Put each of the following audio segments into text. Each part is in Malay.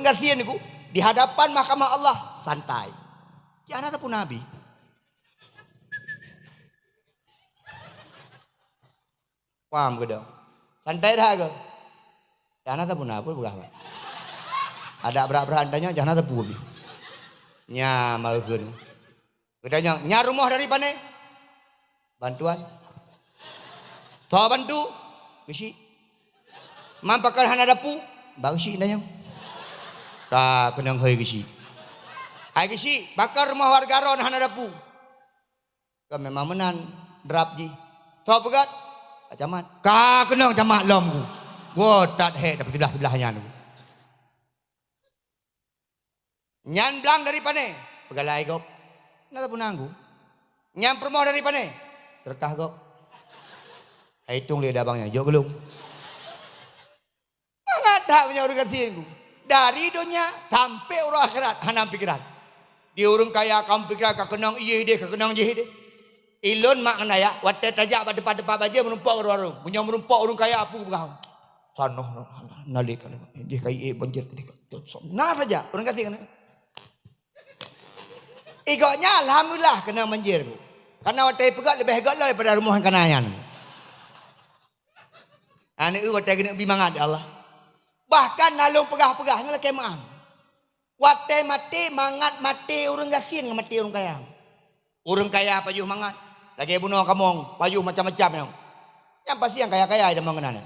urang gasian niku di hadapan mahkamah Allah santai. Ki ana pun nabi. Paham ke dong? Santai dah ke? Jangan tak pun apa berapa? Ada berat-berat tanya jangan tak pun. Nya mau ke? Katanya nya rumah dari mana? Bantuan. Tahu bantu? Bisi. Mampakan hana dapu? Bangsi tanya. Tak kenang hai gisi. Hai gisi, bakar rumah warga ron hana dapu. Kau memang menan drap ji. Tahu pegat? Camat. Ka kenang camat lom ku. Gua tak he dapat sebelah-sebelahnya tu. Nyan belang dari pane? Pegalai gop. Nada pun anggu. Nyan permoh dari pane? Terkah gop. Hitung lihat abangnya, jauh gelung. Mangat tak punya urang gatiin ku. Dari dunia sampai urang akhirat hanam pikiran. Dia urang kaya kamu pikiran ka kenang iye dia, ka kenang je dia. Ilun makna ya, watte tajak pada depan baja menumpak warung. Punya menumpak urang kaya apa begau. Sanoh nalikan dia kai banjir dia. Nah saja orang kata kan. Igaknya alhamdulillah kena banjir. Karena watai pegat lebih hegat lah daripada rumah kanayan. Ane watai kena bimangat Allah. Bahkan nalung pegah-pegah ngala kemang. Watai mati mangat mati urang gasin mati urang kaya. Urang kaya payuh mangat. Lagi bunuh kamong payuh macam-macam. Yang pasti yang kaya-kaya ada mengenana.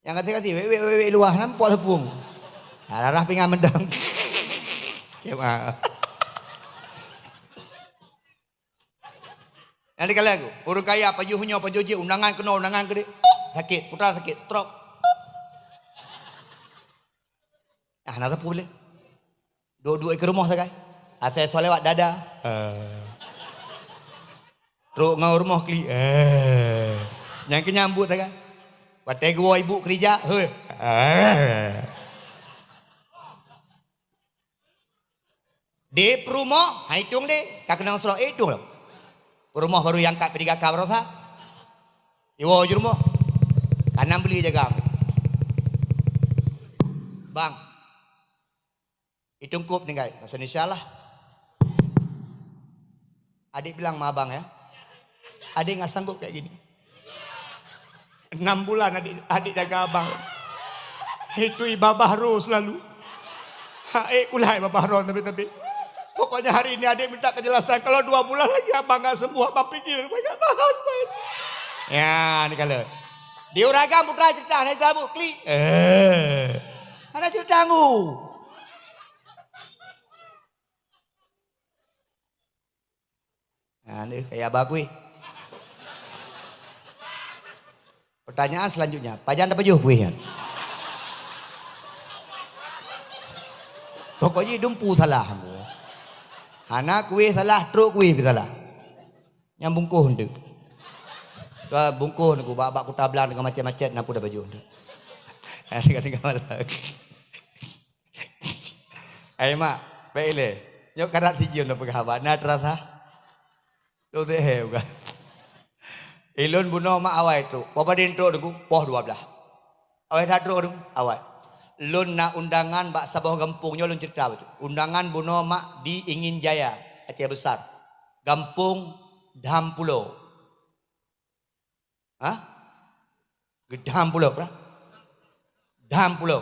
Yang kata-kata wewe luah nampak tepung. Arah pingan mendang. Kema. Nanti kali aku, urang kaya payuhnya pajuji undangan kena undangan gede. Sakit, putra sakit, stroke. Ah, nak apa boleh? Dua-dua ke rumah sakai. Asal solewat dada. Teruk ngau rumah kli. Yang kenyambut sakai. Watai gua ibu kerja. Di perumah, hitung deh. Tak kenal surah hitung lah. Perumah baru yang kat pergi kakak berasa. Iwo je rumah. Kanan beli jaga. Bang. Hitung kup nih guys. Bahasa Indonesia lah. Adik bilang sama abang ya. Adik nggak sanggup kayak gini. 6 bulan adik jaga abang. Itu Ibah Bahru selalu. Kulai Ibah Bahru tapi. Pokoknya hari ini adik minta kejelasan. Kalau 2 bulan lagi abang gak sembuh. Abang pikir. Abang gak tahan. Man. Ya ini kalau. Di Uragam putra cerita. Anak cerita bu. Klik. Anak cerita ngu. Nah ini kayak abang gue. Pertanyaan selanjutnya, pajan apa juh kuih kan? Pokoknya dumpu salah. Anak kuih salah, truk kuih salah. Yang bungkuh hendak. Ke bungkuh aku bak ku tablang dengan macam-macam nampu dah baju hendak. Ada malah. Ai mak, baik le. Nyok karat hiji nak pegahabat, nak terasa. Tu teh bukan. Ilun bunuh mak awai tu. Bapa din truk deku poh 12. Awai dah truk deku awai. Lun nak undangan bak sabah kampungnya lun cerita betul. Undangan bunuh mak di Ingin Jaya, Aceh Besar. Kampung Gedam Pulau. Hah? Gedam Pulau, berah? Gedam Pulau.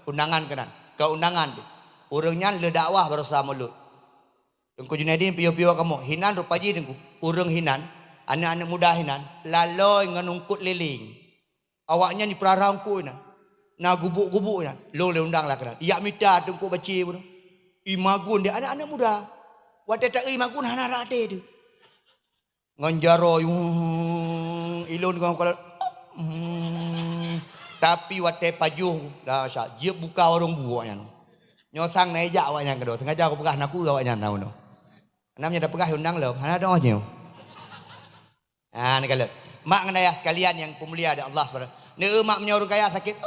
Undangan kenan. Ke undangan tu. Urangnya le dakwah bersama lut. Tengku Junaidin piyo-piyo kamu. Hinan rupaji tengku. Urang hinan. Anak-anak muda hinan laloi nganungkut liling. Awaknya ni perarangku hinan. Na gubuk-gubuk hinan. Lo le undang lah kenan. Ia minta tengku baci pun. Imagun dia anak-anak muda. Wadah tak imagun hana rade tu. Nganjaro ilun kau kalau tapi wadah pajuh dah syak. Dia buka warung buahnya. Nyosang naik awaknya kedua. Sengaja aku pegah naku awaknya tahu no. Namanya dah pegah undang lo. Hana dah aja. Nah, ni kalau mak ngenaya sekalian yang pemulia ada Allah SWT. Ni mak punya orang kaya sakit.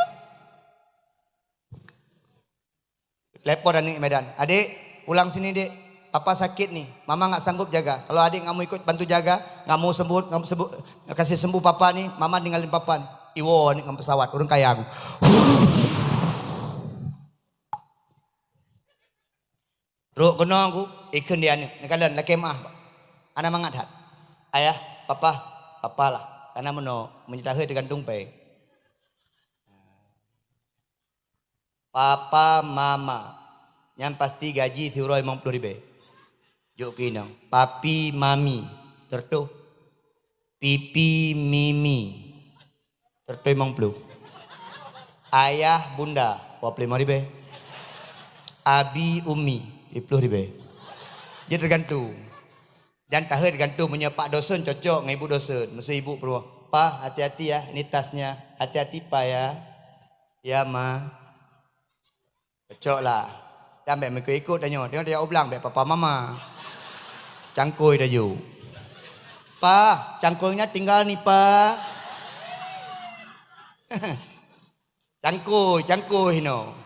Lepor dan ni Medan. Adik, pulang sini dek. Apa sakit nih? Mama nggak sanggup jaga. Kalau adik nggak mau ikut bantu jaga, nggak mau sembuh, kasih sembuh papa nih. Mama tinggalin papa nih. Iwo nih pesawat orang kaya aku. Ruk kena aku ikan dia ni kalian la kemah. Ana mangat hat. Ayah, papa lah. Karena meno menyitahe dengan tungpe. Papa mama. Yang pasti gaji thiuroi 50 ribu. Juk kinang. Papi mami. Tertu. Pipi mimi. Tertu 50. Ayah bunda 25 ribu. Abi umi 20 ribu. Dia tergantung. Dan tahir gantung punya pak dosen cocok dengan ibu dosen. Mesti ibu perlu. Pa hati-hati ya, ini tasnya. Hati-hati pa ya. Ya ma. Cocok lah. Dan mereka ikut tanya. Dia ulang baik papa mama. Cangkui dah you. Pa, cangkuinya tinggal nih pa. Cangkui no.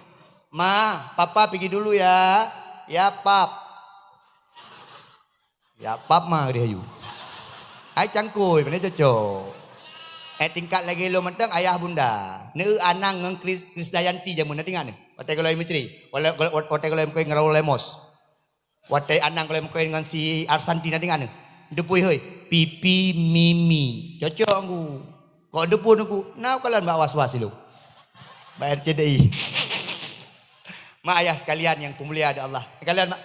Ma, papa pergi dulu ya. Ya pap. Ya pap mah dia you. Ai cangkui benda cocok. Tingkat lagi lo mentang ayah bunda. Ne anang ngang Krisdayanti jamun nanti ngane. Watai kalau menteri. Watai kalau mkoy ngarau lemos. Watai anang kalau mkoy dengan si Arsanti nanti ngane. Depui heuy, pipi mimi. Cocok aku. Kok depun aku. Nah kalian mbak was-was lu. Mbak RCDI. Mak ayah sekalian yang pemulia ada Allah. Kalian mak.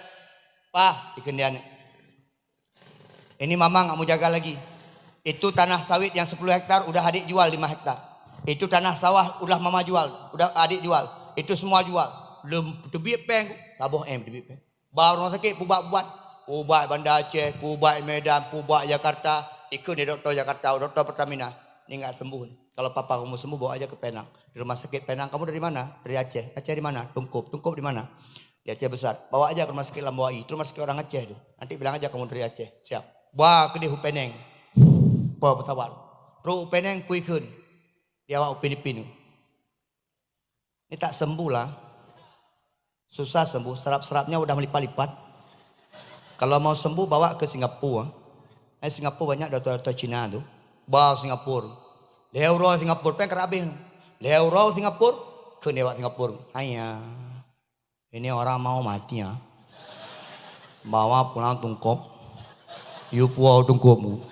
Pa, ikan dia. Ini mama nggak mau jaga lagi. Itu tanah sawit yang 10 hektar udah adik jual 5 hektar. Itu tanah sawah udah mama jual, udah adik jual. Itu semua jual. Belum tebik peng, taboh tebik peng. Baru rumah sakit pubat Banda Aceh, pubat Medan, pubat Jakarta. Ikut ni doktor Jakarta, doktor Pertamina. Ini nggak sembuh. Kalau papa kamu sembuh bawa aja ke Penang. Di rumah sakit Penang. Kamu dari mana? Dari Aceh. Aceh di mana? Tungkup di mana? Di Aceh besar. Bawa aja ke rumah sakit Lambuai. Itu rumah sakit orang Aceh tu. Nanti bilang aja kamu dari Aceh. Siap. Wah, ke di Penang. Bawa bertawar. Terus Penang pui kun. Dia awak upin-ipin. Ini tak sembuh lah. Susah sembuh. Serap-serapnya udah melipat-lipat. Kalau mau sembuh bawa ke Singapura. Singapura banyak dokter-dokter Cina tu. Bawa Singapura. Leuro Singapura pengen kerabih. Leuro Singapura ke lewat Singapura. Hanya ini orang mau mati ya. Bawa pulang tungkop. You puau tungkopmu.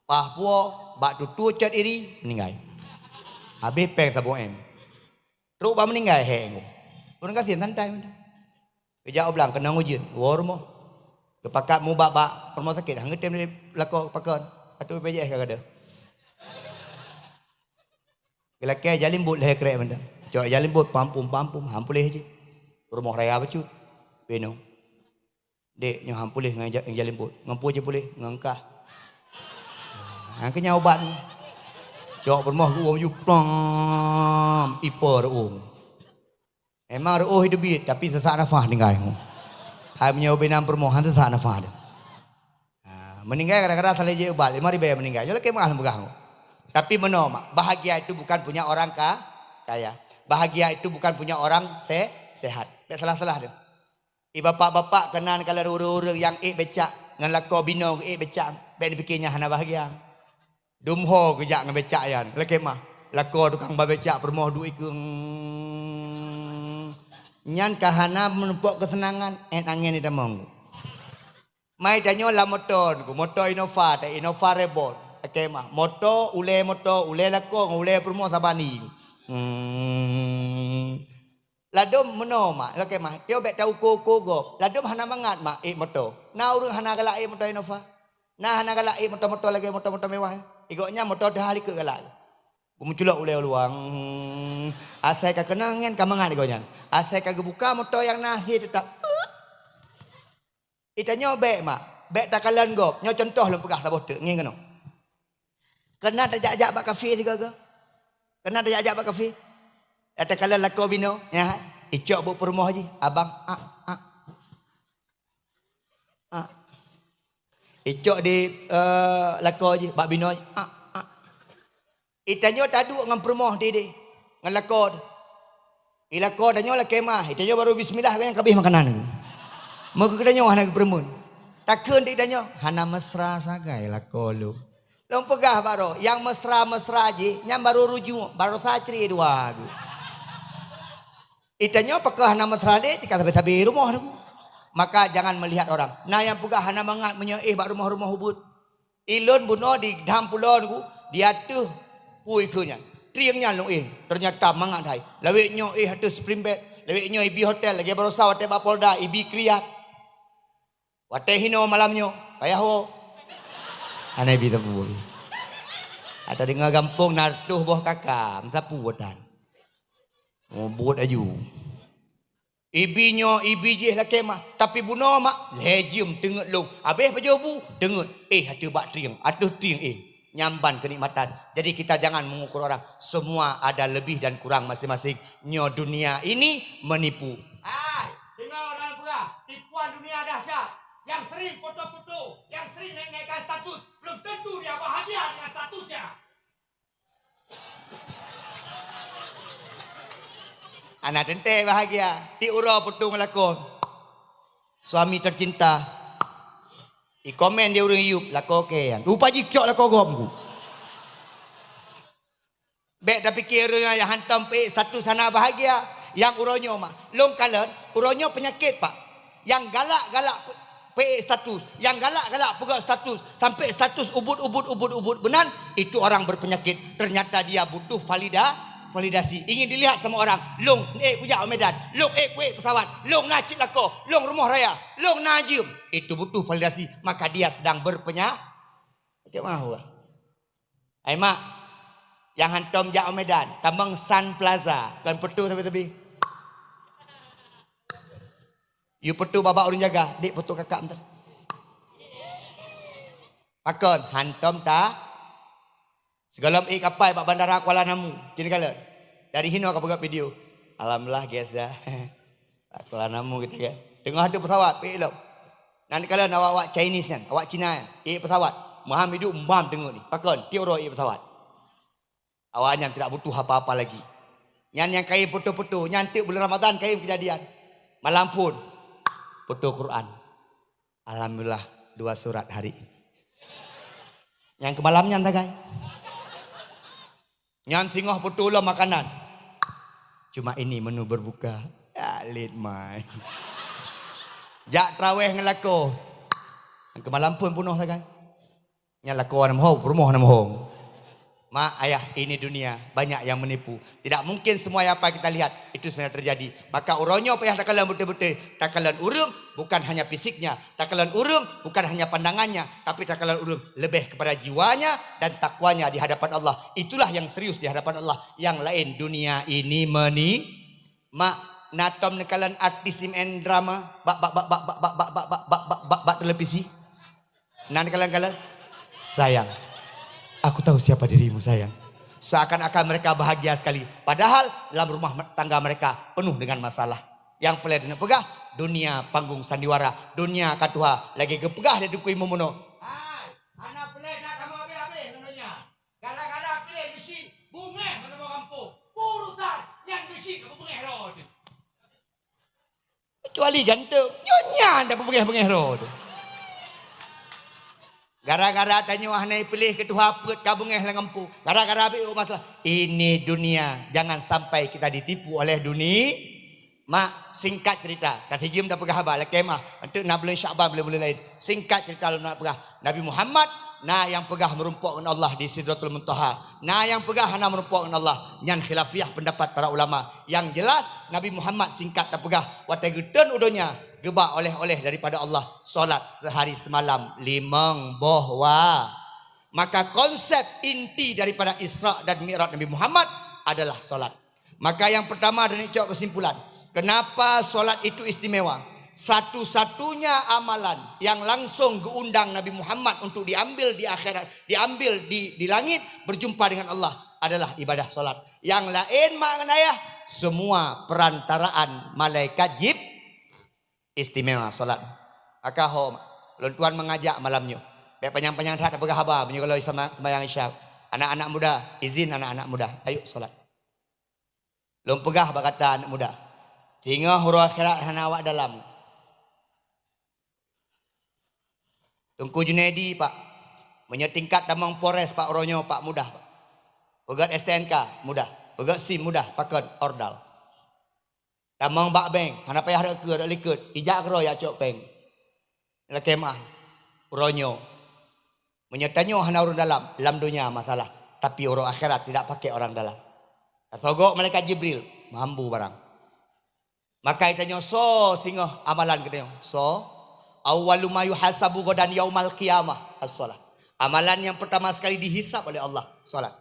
Pah puau bak tutu cat iri meninggal. Habis peng tabung Terus bak meninggal heng. Orang kasih santai mana. Kejap bilang kena ujian. War mo. Kepakat mu bak rumah sakit. Hangat tem lako pakon. Patu PJS kagak ada. Kelakar jalan but leher kerek benda. Cok jalan but pampum hampulih je. Rumah raya bacut. Beno. Dek nyo hampulih dengan jalan but. Ngampu je boleh ngangkah. Angkanya obat ni. Cok bermah ku you pam ipar Emang ruh hidup bit tapi sesak nafas tinggal. Hai punya benam permohan sesak nafas dia. Meninggal kadang-kadang salah je obat 5 ribu meninggal. Jadi kemah begah. Tapi menoma, bahagia itu bukan punya orang kaya. Bahagia itu bukan punya orang sehat. Tak salah-salah dia. Bapak-bapak kenan kalau urus-urus yang becak. Ngan lako bino becak. Baik dipikirnya hana bahagia. Dumho kejak ngan becak yan. Kalau kemah. Lako tukang becak permoh duit ke. Nyan kahana menumpuk kesenangan. Angin ni damang. Mai danyo lah motor. Motor Innova. Tak Innova Rebon. Kemah motor ule lako ule permo sabani. Ladom menoma lake mah dia bet tahu ko ladom hana mangat mak motor. Na urang hana galak motor Innova. Nah hana galak motor lagi motor mewah. Igoknya motor dah halik ke galak. Munculak ule luang. Asai ka kenangan ka mangat igoknya. Asai ka buka motor yang nasi tetap. Itanya bet mak. Bet takalan gop. Nyo contoh lu pegah sabot tu ngin keno. Kena tak ajak bak kafe juga ke? Kena tak ajak bak kafe? Ada kala lako bino, ya. Icok bu permoh je, abang Icok di lako je, bak bino je, Itanyo taduk dengan permoh dia, dengan lako. Ilako danyo la kemah, itanyo baru bismillah kan yang kabih makanan. Muka kedanyo hana ke permun. Takun itanyo hana mesra sagai lako lu. Long pegah baru, yang mesra-mesra je, yang baru rujuk, baru sacri dua. Itanya apakah nama mesra dia, jika sampai rumah aku. Maka jangan melihat orang. Nah yang pegah hana mangat menyeih bak rumah-rumah hubut. Ilun buno di dam pulau ku dia tuh pui kunya. Triangnya long ternyata mangat hai. Laweknya tu spring bed. Laweknya ibi hotel lagi berusaha wate bak Polda ibi kriat. Wate hino malamnya payah wo. Aneh bi tapu. Ada dengar gampung nartuh boh kakak, tapu wadan. Oh buat aju. Ibinya ibijih lah kemah. Tapi buno mak lejem tengok long. Habis pajobu tengok. Hatu bak triang. Atuh triang nyamban kenikmatan. Jadi kita jangan mengukur orang. Semua ada lebih dan kurang masing-masing. Nyo dunia ini menipu. Hai, dengar orang pegah. Tipuan dunia dahsyat. Yang sering foto-foto, yang sering naik-naikkan status, belum tentu dia bahagia dengan statusnya. Anak tente bahagia. Ti ura putung lakon. Suami tercinta. I komen dia urang iup lako kean. Rupa jikok lako gomku. Bek tapi kira yang hantam pe satu sana bahagia. Yang uronyo mak. Long kalen uronyo penyakit pak. Yang galak-galak pe status. Yang galak-galak pegak status. Sampai status ubud. Benar itu orang berpenyakit. Ternyata dia butuh validasi. Ingin dilihat sama orang. Long kujak Medan. Long kue pesawat. Long nacit lako. Long rumah raya. Long najim. Itu butuh validasi. Maka dia sedang berpenyakit. Macam mana? Hai mak. Yang hantam jak Medan. Tambang Sun Plaza. Kan petu tepi-tepi. You petu babak urun jaga. Dik petu kakak bentar. Pakon. Hantam tak. Segala kapal pak bandara Kuala Namu. Cini kala. Dari Hino aku buat video. Alhamdulillah guys ya. Kuala Namu gitu kan. Tengah ada pesawat. Pelok. Nanti kala awak Chinese kan. Awak Cina kan. Pesawat. Maham hidup mbam tengok ni. Pakon. Tioro pesawat. Awaknya tidak butuh apa-apa lagi. Yang kain foto-foto. Nyantik bulan Ramadan kain kejadian. Malam pun. Foto Quran. Alhamdulillah 2 surat hari ini. Yang ke malamnya entah guys. Yang tengah betul lah makanan. Cuma ini menu berbuka. Ya lid mai. Jak traweh ngelako. Yang kemalam pun punuh sakan. Yang lako nama hong, rumah nama hong. Mak ayah ini dunia banyak yang menipu. Tidak mungkin semua apa kita lihat itu sebenarnya terjadi. Maka uronyo payah takalan betul-betul. Takalan urung bukan hanya fisiknya. Takalan urung bukan hanya pandangannya. Tapi takalan urung lebih kepada jiwanya dan takwanya di hadapan Allah. Itulah yang serius di hadapan Allah. Yang lain dunia ini mak natom nekalan artis and drama bak televisi. Nan kalian sayang. Aku tahu siapa dirimu sayang. Seakan-akan mereka bahagia sekali. Padahal dalam rumah tangga mereka penuh dengan masalah. Yang pelai dan pegah. Dunia panggung sandiwara. Dunia katuha. Lagi kepegah dia dukui memono. Hai. Anak pelai nak kamu habis-habis. Namanya. Gara-gara pilih gesi. Bungeh mana bawa kampung. Urusan yang gesi kamu bungeh roh. Kecuali jantung. Nyonya anda bungeh-bungeh roh. Gara-gara tanya wahnai pilih ketua put kabungeh lengampu. Gara-gara ambil masalah. Ini dunia. Jangan sampai kita ditipu oleh dunia. Mak singkat cerita. Kata hijim dah pegah abah. Lekemah. Untuk nak bulan Syakban boleh lain. Singkat cerita nak pegah. Nabi Muhammad. Nah yang pegah merumpuk dengan Allah di Sidratul Muntaha. Nah yang pegah hana merumpuk dengan Allah. Yang khilafiah pendapat para ulama. Yang jelas Nabi Muhammad singkat dan pegah. Watai geden udonya. Gebak oleh-oleh daripada Allah. Solat sehari semalam 5 bohwa. Maka konsep inti daripada Isra dan Mi'raj Nabi Muhammad adalah solat. Maka yang pertama dan ini kesimpulan. Kenapa solat itu istimewa? Satu-satunya amalan yang langsung diundang Nabi Muhammad untuk diambil di akhirat. Diambil di langit berjumpa dengan Allah adalah ibadah solat. Yang lain maknanya semua perantaraan malaikat istimewa solat. Maka Tuan mengajak malamnya. Baik panjang-panjang tak pegah habar. Punya kalau Islam sembahyang isyak. Anak-anak muda. Izin anak-anak muda. Ayo solat. Lom pegah berkata anak muda. Hingga huruf akhirat hana awak dalam. Tungku Junaidi pak. Menyetingkat damang Polres pak Ronyo pak mudah pak. Pegat STNK mudah. Pegat SIM mudah. Pakai ordal. Tamang bak beng, hana payah ada ke ada likut, ijak kero ya cok peng. La kemah. Uronyo. Menyertanyo hana urun dalam dunia masalah. Tapi orang akhirat tidak pakai orang dalam. Sogok malaikat Jibril, mampu barang. Maka itanya so tinggal amalan kita. So awwalu ma yuhasabu ghadan yaumal qiyamah as-shalah. Amalan yang pertama sekali dihisap oleh Allah, salat.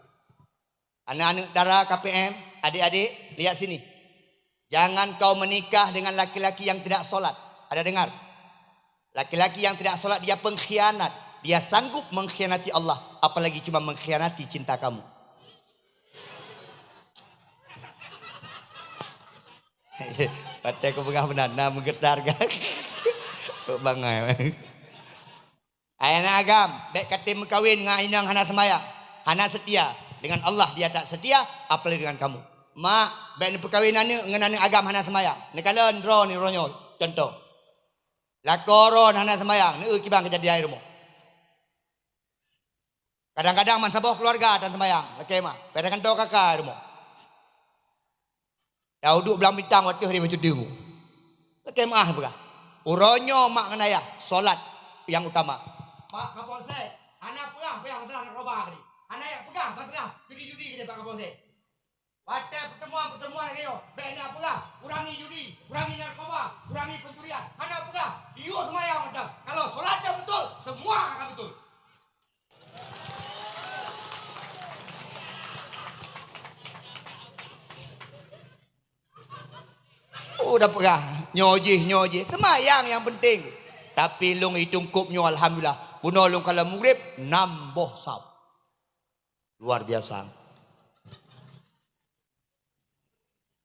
Anak-anak darah KPM, adik-adik, lihat sini. Jangan kau menikah dengan laki-laki yang tidak solat. Ada dengar? Laki-laki yang tidak solat dia pengkhianat. Dia sanggup mengkhianati Allah. Apalagi cuma mengkhianati cinta kamu. Patai kau pengah benar. Nah menggetar kan? Kau bangai. Ayana agam. Baik kata mengkawin dengan inang hana semayang. Hana setia. Dengan Allah dia tak setia. Apalagi dengan kamu. Mak, baik ni perkahwinan ni dengan agam hana semayang. Ni kala ndro ni ronyo. Contoh. Lakoron hana semayang. Ni kibang kejadian rumah. Kadang-kadang man sabah keluarga dan semayang. Laki mah. Kadang-kadang do kakak rumah. Ya duduk belang bintang waktu dia macam dengu. Laki mah berah. Uronyo mak dengan ayah. Solat yang utama. Pak Kapolsek. Anak perah yang masalah nak roba tadi. Anak yang pegang masalah. Judi-judi kita Pak Kapolsek. Pada pertemuan kayo, benda apa? Kurangi judi, kurangi narkoba, kurangi pencurian. Ada apa? Diu semayang macam. Kalau solatnya betul, semua akan betul. Udah pegah, nyoji. Semayang yang penting. Tapi lung hitung kupnya alhamdulillah. Bunuh lung kalau mugrib, nambah saf. Luar biasa.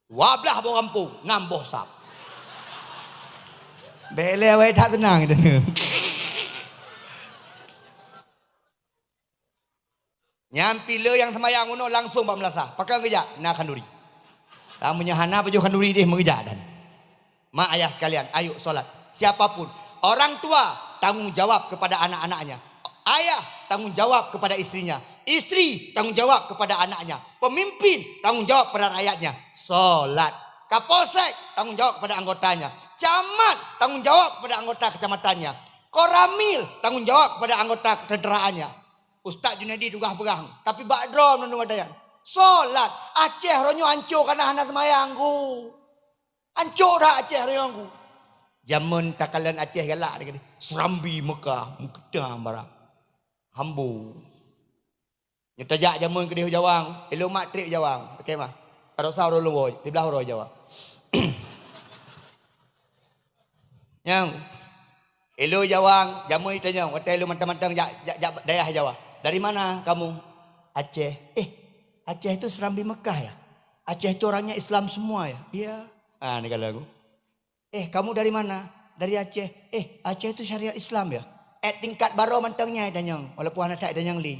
12 orang kampung, nambah sap. Bele awak tak tenang itu. Nyampi le yang semayang uno langsung bak melasah. Pakai kerja, nak kanduri. Tamunya hana pejuh kanduri dia mengejar dan. Mak ayah sekalian, ayo solat. Siapapun, orang tua tanggung jawab kepada anak-anaknya. Ayah tanggung jawab kepada istrinya. Istri tanggung jawab kepada anaknya. Pemimpin tanggung jawab kepada rakyatnya. Solat. Kapolsek tanggung jawab kepada anggotanya. Camat tanggung jawab kepada anggota kecamatannya. Koramil tanggung jawab kepada anggota ketenteraannya. Ustaz Junaidi juga berang. Tapi bakdrom nanu wadayan. Solat. Aceh ronyo hancur karena hana semayangku. Hancur dah Aceh ronyo. Zaman takalan Aceh galak dia. Serambi Mekah. Mekah barang. Hambu. Nyetajak jamun ke dia jawang. Elok mak trip jawang. Okey mah. Kalau sahur lu boy, di belah roh jawang. Yang elok jawang, jamun ditanya, "Hotel lu mantang-mantang daerah Jawa. Dari mana kamu?" Aceh. Aceh itu Serambi Mekah ya? Aceh itu orangnya Islam semua ya? Iya. Ah, ni kalau aku. Kamu dari mana? Dari Aceh. Aceh itu syariat Islam ya? Tingkat baru mantangnya danyang. Walaupun anak tak danyang li.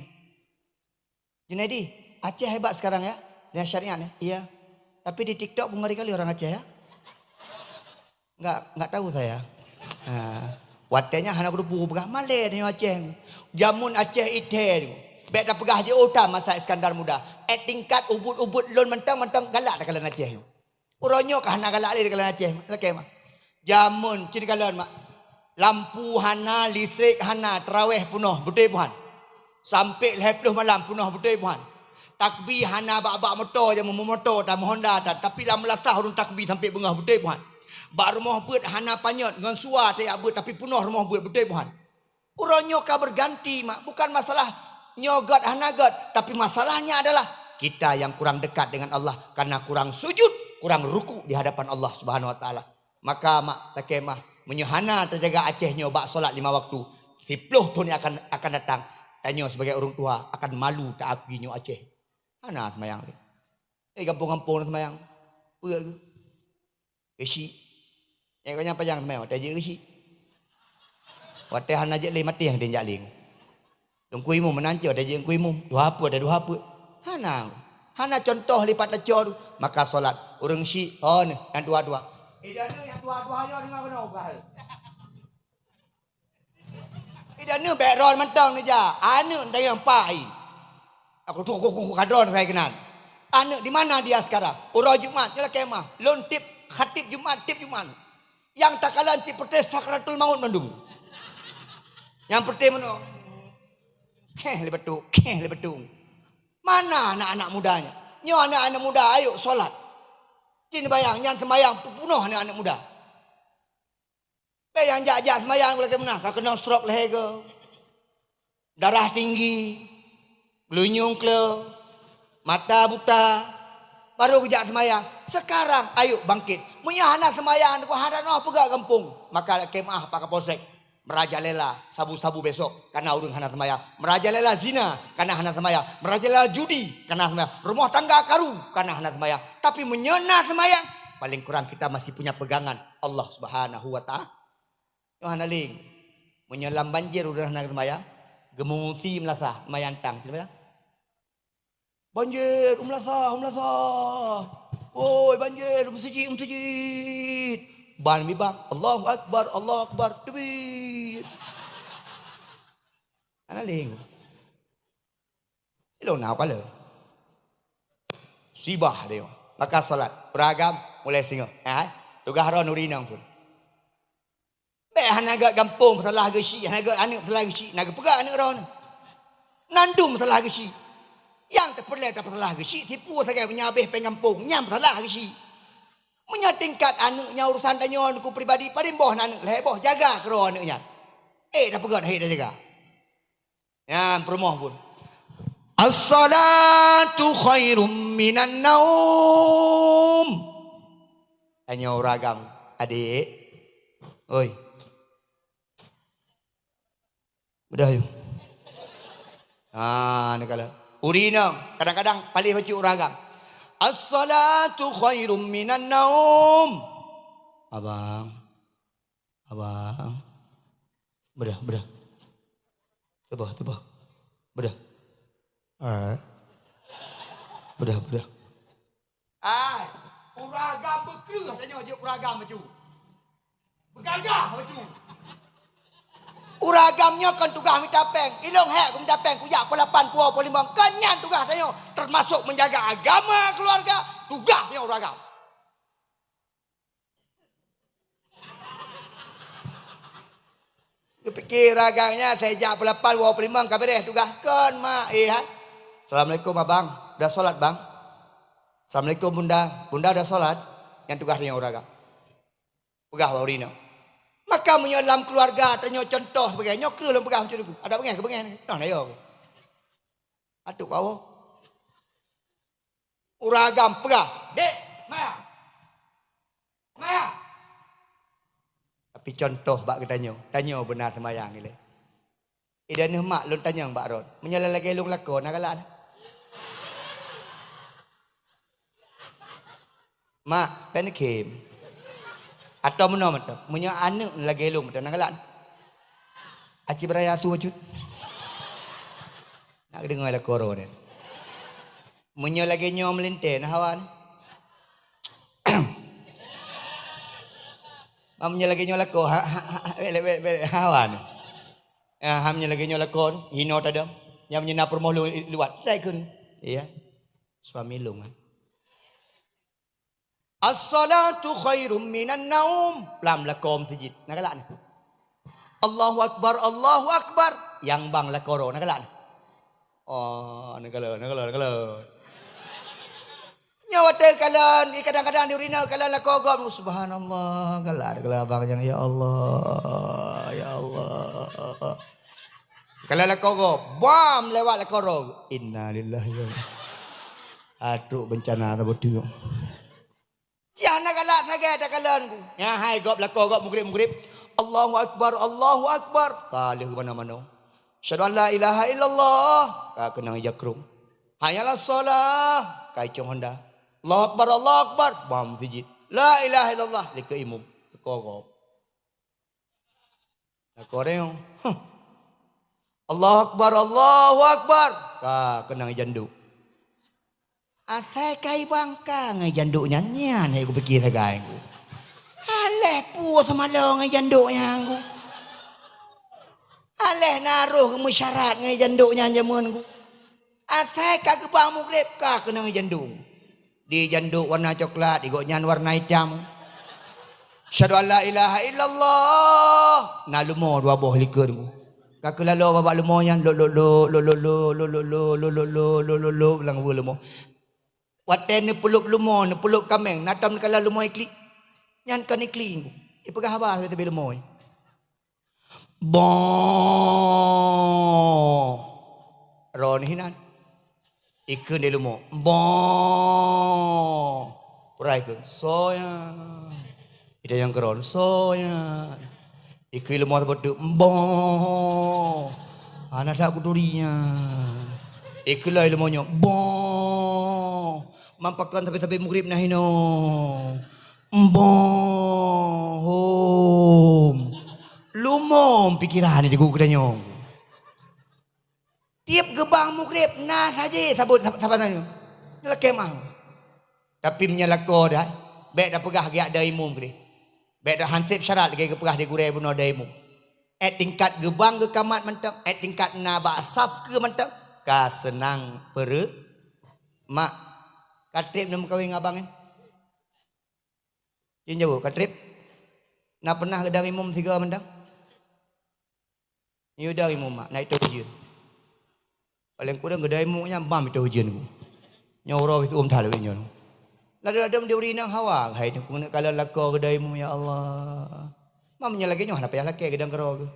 Junaidi, Aceh hebat sekarang ya. Dengan syariat ya. Iya. Tapi di TikTok pun ngeri kali orang Aceh ya. Enggak tahu saya. Watenya hana kudu pegah Malay dengan Aceh. Jamun Aceh ite. Baik dah pegah je utama masa Iskandar Muda. Tingkat ubud-ubud lon mentang-mentang galak dah kalan Aceh. Uronyo kah hana galak li kalan Aceh. Lekeh mah. Jamun ciri kalan mak. Lampu hana, listrik hana, terawih penuh, betul puan. Sampai 10 malam penuh, betul puan. Takbir hana bak-bak motor je, motor dan Honda dan tapi lah melasah urung takbir sampai bengah, betul puan. Bak rumah buat hana panyot dengan suar tak buat tapi penuh rumah buat, betul puan. Uronyo kah berganti mak, bukan masalah nyogot hana god, tapi masalahnya adalah kita yang kurang dekat dengan Allah karena kurang sujud, kurang ruku di hadapan Allah Subhanahu wa taala. Maka mak takemah menyuhana terjaga Acehnya bak solat 5 waktu. 10 tahun yang akan datang. Tanya sebagai orang tua akan malu tak akuinyo Aceh. Mana semayang ni? Kampung-kampung semayang. Apa ke? Kesi. Yang kau nyapa jangan semayang. Tak je kesi. Watih hana je leh mati yang dia ling. Tungku imu menancur ada je imu. Dua apa ada dua apa. Hana contoh lipat lecor. Maka solat. Orang si. Oh ni. Yang dua-dua. Dana yang dua-dua ayo dengar benar ubah. Dana background mentang ni ja. Anak dari empat ai. Aku kadron saya kenal. Anak di mana dia sekarang? Urang Jumat nyala kemah. Lon tip khatib Jumat tiap Jumat. Yang tak kalah cik perteh sakratul maut mandung. Yang perteh mana? Keh lebetung. Mana anak-anak mudanya? Nyo anak-anak muda ayo solat. Cin bayang yang sembayang punuh anak-anak muda. Bayang jak-jak sembayang boleh kena kena stroke leher ke. Darah tinggi. Gelunyung ke. Mata buta. Baru kejak semayang. Sekarang ayo bangkit. Punya anak semayang. Kau hadap nak pegak kampung. Maka kemah pakai posek. Merajalela sabu-sabu besok. Karena urung anak semayang. Merajalela zina. Karena anak semayang. Merajalela judi. Karena semayang. Rumah tangga karu. Karena anak semayang. Tapi menyena semayang. Paling kurang kita masih punya pegangan. Allah subhanahu wa ta'ala. Yohana ling. Menyelam banjir udah anak semayang. Gemuti melasah. Mayantang. Banjir, umlasah. Oi, banjir, masjid. Ban bibang, Allahu Akbar, tebit. Ana ling. Ilo nào quá lớn. Sibah dia. Maka salat beragam mulai singa. Tugas ron urinang pun. Be hanaga gampung salah ke si, hanaga anak salah ke si, naga pegak anak ron. Nandum salah ke si. Yang terpelai dapat salah ke si, tipu sagai penyabih pengampung, nyam salah ke si. Menyatingkat anaknya urusan tanya ku pribadi padin boh anak leboh jaga kero anaknya. Dah pegat dah jaga. Ya, permoh pun. As-salatu khairum minan naum. Tanya ragam adik. Oi. Udah yuk. Ni kalau urina kadang-kadang paling baca ragam. As-salatu khairum minan naum. Abang. Bedah. Tebah. Bedah. Bedah. Uragam berkerah tanya je uragam baju. Bergagah baju. Uragamnya kan tugas minta peng. Ilong hek ku minta peng ku yak pelapan puau polimang. Kenyan tugas tanya termasuk menjaga agama keluarga. Tugasnya uragam. Dia fikir ragamnya saya jak pelapan puau polimang kabeh tugas kan mak Assalamualaikum abang. Dah solat bang? Assalamualaikum bunda. Bunda dah solat? Yang tugasnya uragam. Pegah baurina. Maka menyelam keluarga tanya contoh sebagai nyokru dalam pegah macam tu. Ada pengen. Nah yo. Atuk kau. Uragam pegah. Dek, Maya. Tapi contoh bak tanya benar semayang ni le. Idan mak lun tanya bak rod. Menyelam lagi lung lakon nagalan. Mak, pen kem. Atau mana mata? Punya anak lagi elok mata nanggalan. Aci beraya tu wujud. Nak dengar lah koro ni. Punya lagi nyom melintin hawan. Punya lagi nyom lako hawan. Hamnya lagi nyom lako hino tadam. Yang menyena permoh luat. Saya kun. Iya. Suami lung. As-salatu khairum minan naum. Pelam lakom sejid. Nak galak ni. Allahu Akbar. Yang bang lakoro. Nak galak ni. Oh, nak galak. Nyawa kalan. Kadang-kadang diurina kalan lakogom. Subhanallah. Galak abang yang ya Allah. Kalan lakogom. Bam lewat lakoro. Inna lillahi wa inna. Aduh bencana tak betul. Jangan galak sagai dak kalan ku. Ya hai gop lako gop mugrib. Allahu Akbar. Kalih ke mana-mana. Syahadu an la ilaha illallah. Ka kenang jakrum. Hayalas solah. Kai cong honda. Allahu Akbar. Bam sujud. La ilaha illallah. Lika imum. Lako gop. Lako reo. Allahu Akbar. Ka kenang jandu. Asai kai bangka ngai janduk nyanyian hai ku fikir sagai ku. Aleh pu sama lo ngai janduk yang ku. Aleh naruh ke musyarat ngai janduk nyanjamun ku. Asai ka ke bang mugrib ka kena ngai janduk. Di janduk warna coklat, di nyan warna hitam. Syahadu an la ilaha illallah. Nah lumo dua boh likur tu. Kakak lalu babak lumo yang lo lang lumo. Waten ni peluk lumo ni peluk kameng. Natam kala lumo ikli. Nyan kan ikli. Ipegah habas betul lumo. Bon. Ron hinan. Ikun dia lumo. Bon. Purai ikun. Soya. Ida yang keron. Soya. Ikun lumo terbetuk. Bon. Anak tak kudurinya. Ikun lah lumonya. Bon. Mampakan tapi mugrib nah hino. Bon. Lumom pikiran ni digu kedanyong. Tiap gebang mukrib nah saja sabut sahabat-sahabat. Nyala kemah. Tapi menyalako dah. Baik dah pegah ge ada imum ke. Baik dah hansip syarat ge pegah di gurai buno ada imum. Tingkat gebang ke kamat mentang, tingkat naba saf ke mentang. Ka senang pere mak katrip nem kawin ngabang kan. Yen jauh katrip. Na pernah ke dari imum tiga mentang. Ni udah imum mak naik tu hujan. Paling kurang kedai imumnya bam itu hujan ku. Nyorau itu thal we nyon. Lalu ada diuri nang hawa hai ni kun kala lako kedai imum ya Allah. Mamnya lagi nyoh apa ya laki gedang kero ku.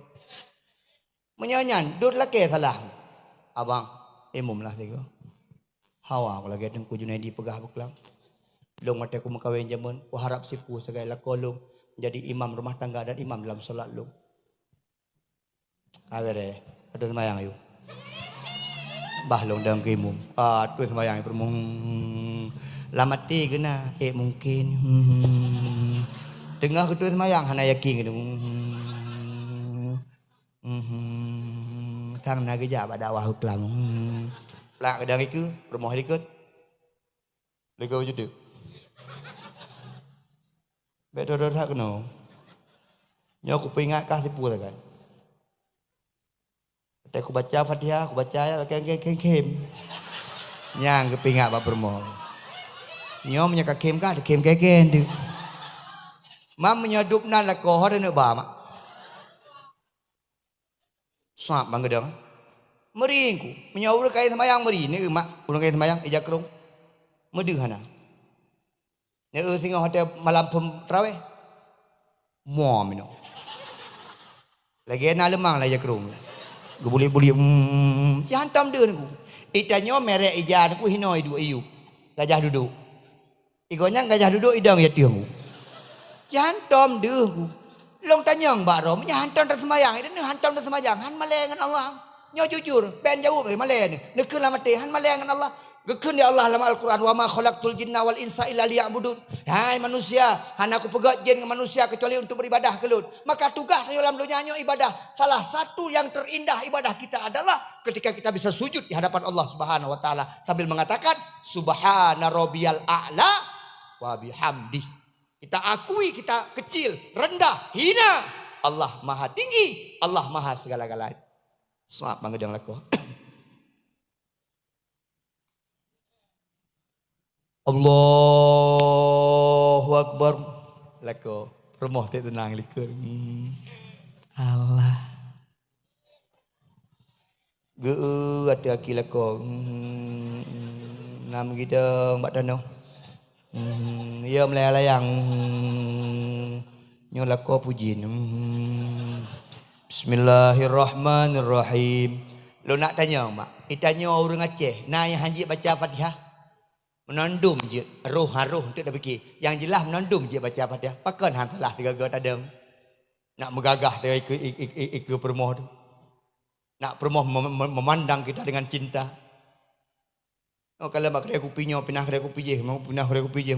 Menyanyan dut laki salah. Abang imum lah tiga. Hawa aku lagi teng ku Junaidi pegah buklang. Long mate ku makawin jamun ku harap sipu segai lako long jadi imam rumah tangga dan imam dalam solat long. Awere, ada semayang ayu. Bah long dalam kimum. Tu semayang permung. Lamati kena. Mungkin. Tengah ke tu semayang hana yakin gitu. Tang naga jawab dakwah huklam. Pelak kedang iku, permoh likut. Lega wujud. Betul-betul tak kena. Nyo aku peringat kasih pula kan. Aku baca Fatihah, aku baca ya kem. Nyang kepingat bab permo. Nyom nya ka kem ka kem keken tu. Mam menyadup nan la ko hore ne ba mak. Sap bang gedang. Meringku, menyawur kai semayang meri ni mak, urang kai semayang ija krung. Medeng hana. Ne singa hotel malam pemraweh. Mo mino. Lagi na lemang la ija krung. Gebuli-buli hantam dia niku. Itanyo merek ija niku hinoi dua iyu. Gajah duduk. Igonya gajah duduk idang ya tiang. Hantam dia ku. Long tanyang mbak rom nya hantam tak semayang. Ini hantam tak semayang. Han malengan Allah. Nyo jujur ben jauh malen. Nekeun la mati han malengan Allah. Gekeun ya Allah dalam Al-Quran wa ma khalaqtul jinna wal insa illa liya'budun. Hai manusia, han aku pegat jin dengan manusia kecuali untuk beribadah kelut. Maka tugas dalam dunia nyo ibadah. Salah satu yang terindah ibadah kita adalah ketika kita bisa sujud di hadapan Allah Subhanahu wa taala sambil mengatakan subhana rabbiyal a'la wa bihamdi. Kita akui kita kecil, rendah, hina. Allah Maha tinggi, Allah Maha segala-galanya. Saat mangedang laku. Allahu Akbar. Lako. Remoh tak tenang likur. Allah. Ada aki lako. Nam kita mbak Dano. Ya melayang. Nyo lako puji. Bismillahirrahmanirrahim. Lo nak tanya mak. Itanya orang Aceh. Nah yang haji baca Fatihah. Menandum je roh haruh untuk dah fikir. Yang jelas menandum je baca Fatihah. Pakan hang salah tiga-tiga tadam. Nak megagah dia ikut permoh tu. Nak permoh memandang kita dengan cinta. Oh kalau mak kedai kopinya pindah kedai kopi je, mau pindah kedai kopi je.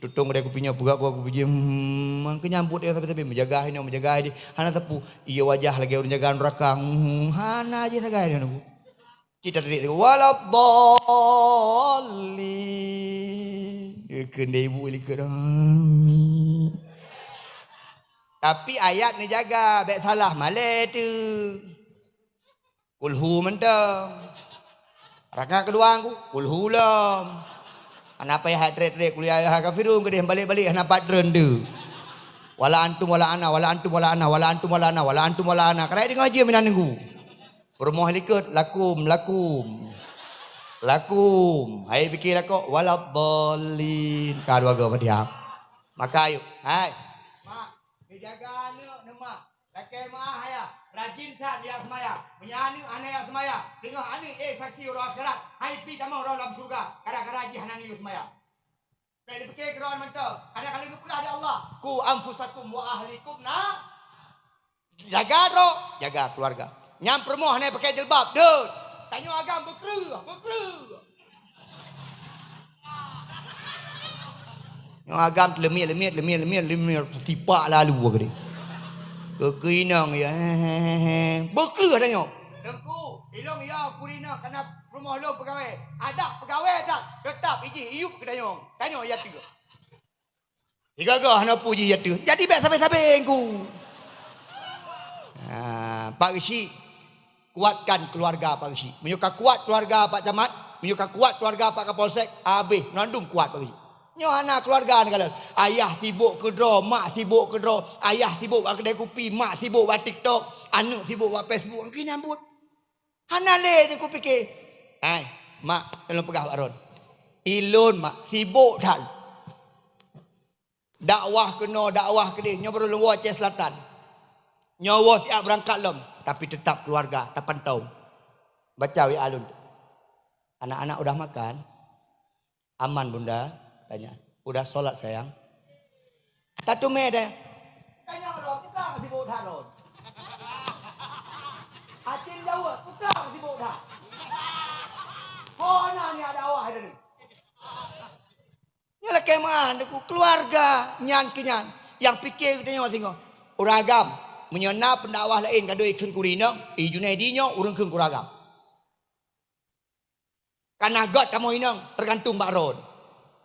Tutung kedai kopinya buka kopi je. Mang kenyambut dia tapi menjaga ini menjaga dia. Hana tepu iya wajah lagi orang jaga neraka. Hana aja sagai dia nunggu. Kita tadi waladhdallin. Kendai ibu likut. Tapi ayat ni jaga, baik salah malai tu. Kulhu mentang. Rakaat kedua aku, kulhu lam. Kenapa ya trade kuliah kafirun ke dia balik-balik kenapa trend tu. Wala antum wala ana, wala antum wala ana, wala antum wala ana, wala antum wala ana. Kerana dia ngaji minan nenggu. Rumah likut lakum. Hai fikir lako waladhdallin. Kadua go dia. Maka ayo. Hai. Mak, dijaga mak. Lakai mak haya. Rajin tak dia semaya. Menyanyi aneh yang semaya. Tengok aneh saksi orang akhirat. Hai pi damang orang dalam surga. Kadang-kadang haji hanani semaya. Bila dipikir kerawan mentah. Kadang-kadang ku pegah ada Allah. Ku anfusakum wa ahlikum na. Jaga keluarga. Nyam permoh ni pakai jilbab. Dud. Tanya agam berkru. Yang agam lemit. Tipak lalu ke dia. Keinang ya. Berkru tanya. Dengku. Ilong ya kurina. Kerana rumah lo pegawai. Ada pegawai tak? Tetap iji iup ke tanya. Tanya ya tu. Tiga-tiga hana puji ya tu. Jadi baik sampai-sampai ku. Pak Rishi. Kuatkan keluarga Pak Rishi. Menyuka kuat keluarga Pak Camat. Menyuka kuat keluarga Pak Kapolsek. Habis. Nandung kuat Pak Rishi. Nyohana keluarga ni kalau. Ayah sibuk ke draw. Mak sibuk ke draw. Ayah sibuk buat kedai kopi. Mak sibuk buat TikTok. Anak sibuk buat Facebook. Mungkin nyambut. Hana le ni ku fikir. Mak. Tolong pegah Pak Ron. Ilun mak. Sibuk tak. Dakwah kena. Dakwah ke dia. Nyo baru luar Aceh Selatan. Nyawa siap berangkat lom. Tapi tetap keluarga, tak pantau. Baca WA alun. Anak-anak udah makan? Aman bunda? Tanya. Udah solat sayang? Tak tume deh. Tanya orang, pulang si bodoh ron. Acil jawab, pulang si bodoh. Mana ni ada awak hari ni? Nyalah kemah, keluarga, nyan kenyan. Yang fikir tanya tengok. Orang agam. Menyena pendakwah lain kadoi keun kurina Junaidinyo urang keun kuragam. Karena God kamu inang tergantung Pak Ron.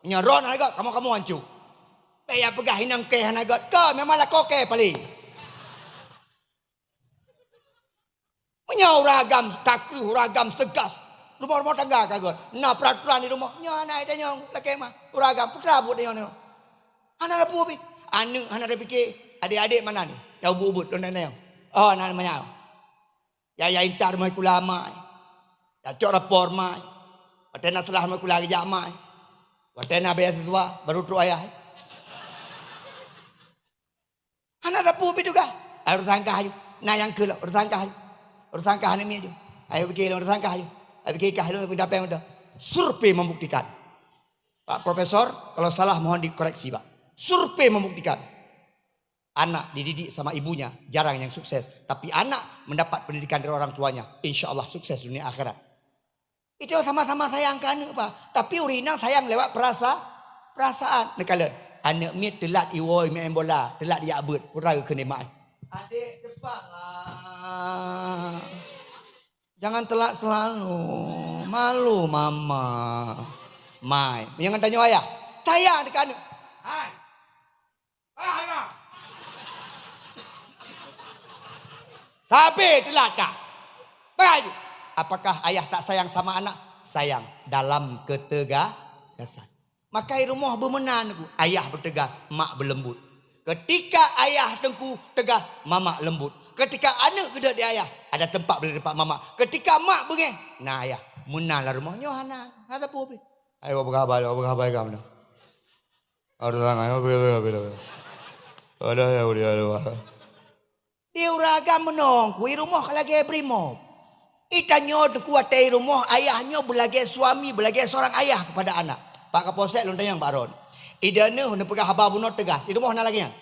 Menyeron harga kamu hancur. Payah pegah inang ke hana God. Kau memanglah kau ke paling. Menyuragam takri uragam tegas. Rumah-rumah tangga kagak. Nah peraturan di rumah. Nya anak dia nyong laki mah uragam putra buat dia nyong. Anak apa pi? Anu anak dia fikir adik-adik mana ni? Ya ubud-ubud lo nenek. Oh nak namanya. Ya intar mai kulama. Ya cok rapor mai. Watena telah mai kulagi jak mai. Watena beasiswa baru tu ayah. Anak tapu pi juga. Harus sangkah aja. Nah yang ke lah, harus sangkah aja. Harus sangkah ni aja. Ayo fikir harus sangkah aja. Ayo fikir kah lu dapat mudah. Survei membuktikan. Pak Profesor, kalau salah mohon dikoreksi, Pak. Survei membuktikan. Anak dididik sama ibunya jarang yang sukses. Tapi anak mendapat pendidikan dari orang tuanya. Insya Allah sukses dunia akhirat. Itu sama-sama sayangkan Pak. Tapi urina sayang lewat perasaan. Nekala anak mi telat iwoi main bola. Telat dia abut. Pura ke nemak. Adik cepatlah. Jangan telat selalu. Malu mama. Mai. Jangan tanya ayah. Sayang dekat anak. Hai. Ayah. Tapi telat tak? Baju. Apakah ayah tak sayang sama anak? Sayang dalam ketegasan. Maka rumah bermenan aku. Ayah bertegas, mak berlembut. Ketika ayah tengku tegas, mama lembut. Ketika anak gedek di ayah, ada tempat boleh dapat mama. Ketika mak bengeh, nah ayah menanlah rumahnya hana. Ada apa? Ayo berkhabar kamu. Ada tangan, ada ya udah. Dia uragam menong, kui rumah lagi primo. Itanyo kuat dari rumah ayahnya belagi suami, belagi seorang ayah kepada anak. Pak Kapolsek lontar yang Pak Ron. Idane hendak pegah haba bunuh tegas. Di rumah nak lagi kan?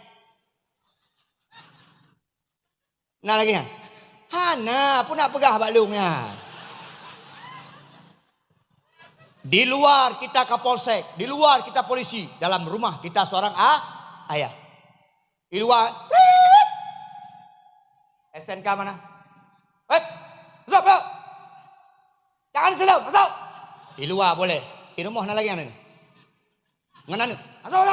Nak lagi kan? Hana pun nak pegah balungnya. Di luar kita Kapolsek, di luar kita polisi, dalam rumah kita seorang ayah. Di luar. STNK mana? Masuk, bro. Jangan disedap, masuk. Di luar boleh. Di rumah nak lagi mana ni? Ngana ni? Masuk.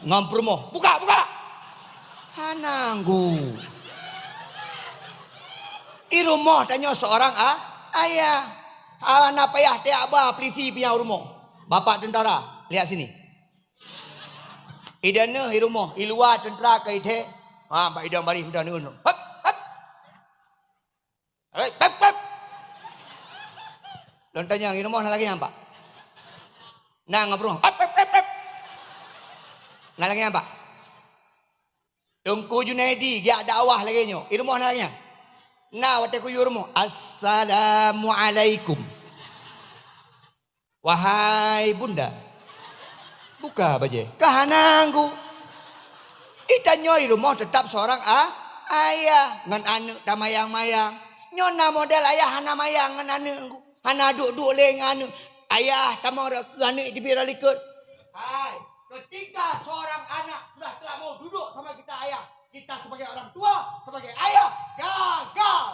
Ngam rumah. Buka. Hananggu. Di rumah tanya seorang ayah. Anak payah tiap abah peliti punya rumah. Bapak tentara, lihat sini. Idana di rumah, di luar tentera ke ide. Ha, bak idang bari mudah ni. Hap, hap. Hap, hap, hap. Lontanya di rumah lagi nampak. Nang ngapro. Hap, hap, hap, hap. Nak lagi nampak. Tungku Junaidi, dia dakwah lagi nyo. Di rumah lagi. Nah, waktu ku rumah. Assalamualaikum. Wahai bunda. Buka baje. Kahanangku. Itanyoi rumah tetap seorang ayah. Ngan anak tamayang-mayang. Nyona model ayah hana mayang ngan anak. Hana duk-duk leng anak. Ayah tamang anak dibiralikut. Hai. Ketika seorang anak sudah tak mau duduk sama kita ayah. Kita sebagai orang tua. Sebagai ayah. Gagal.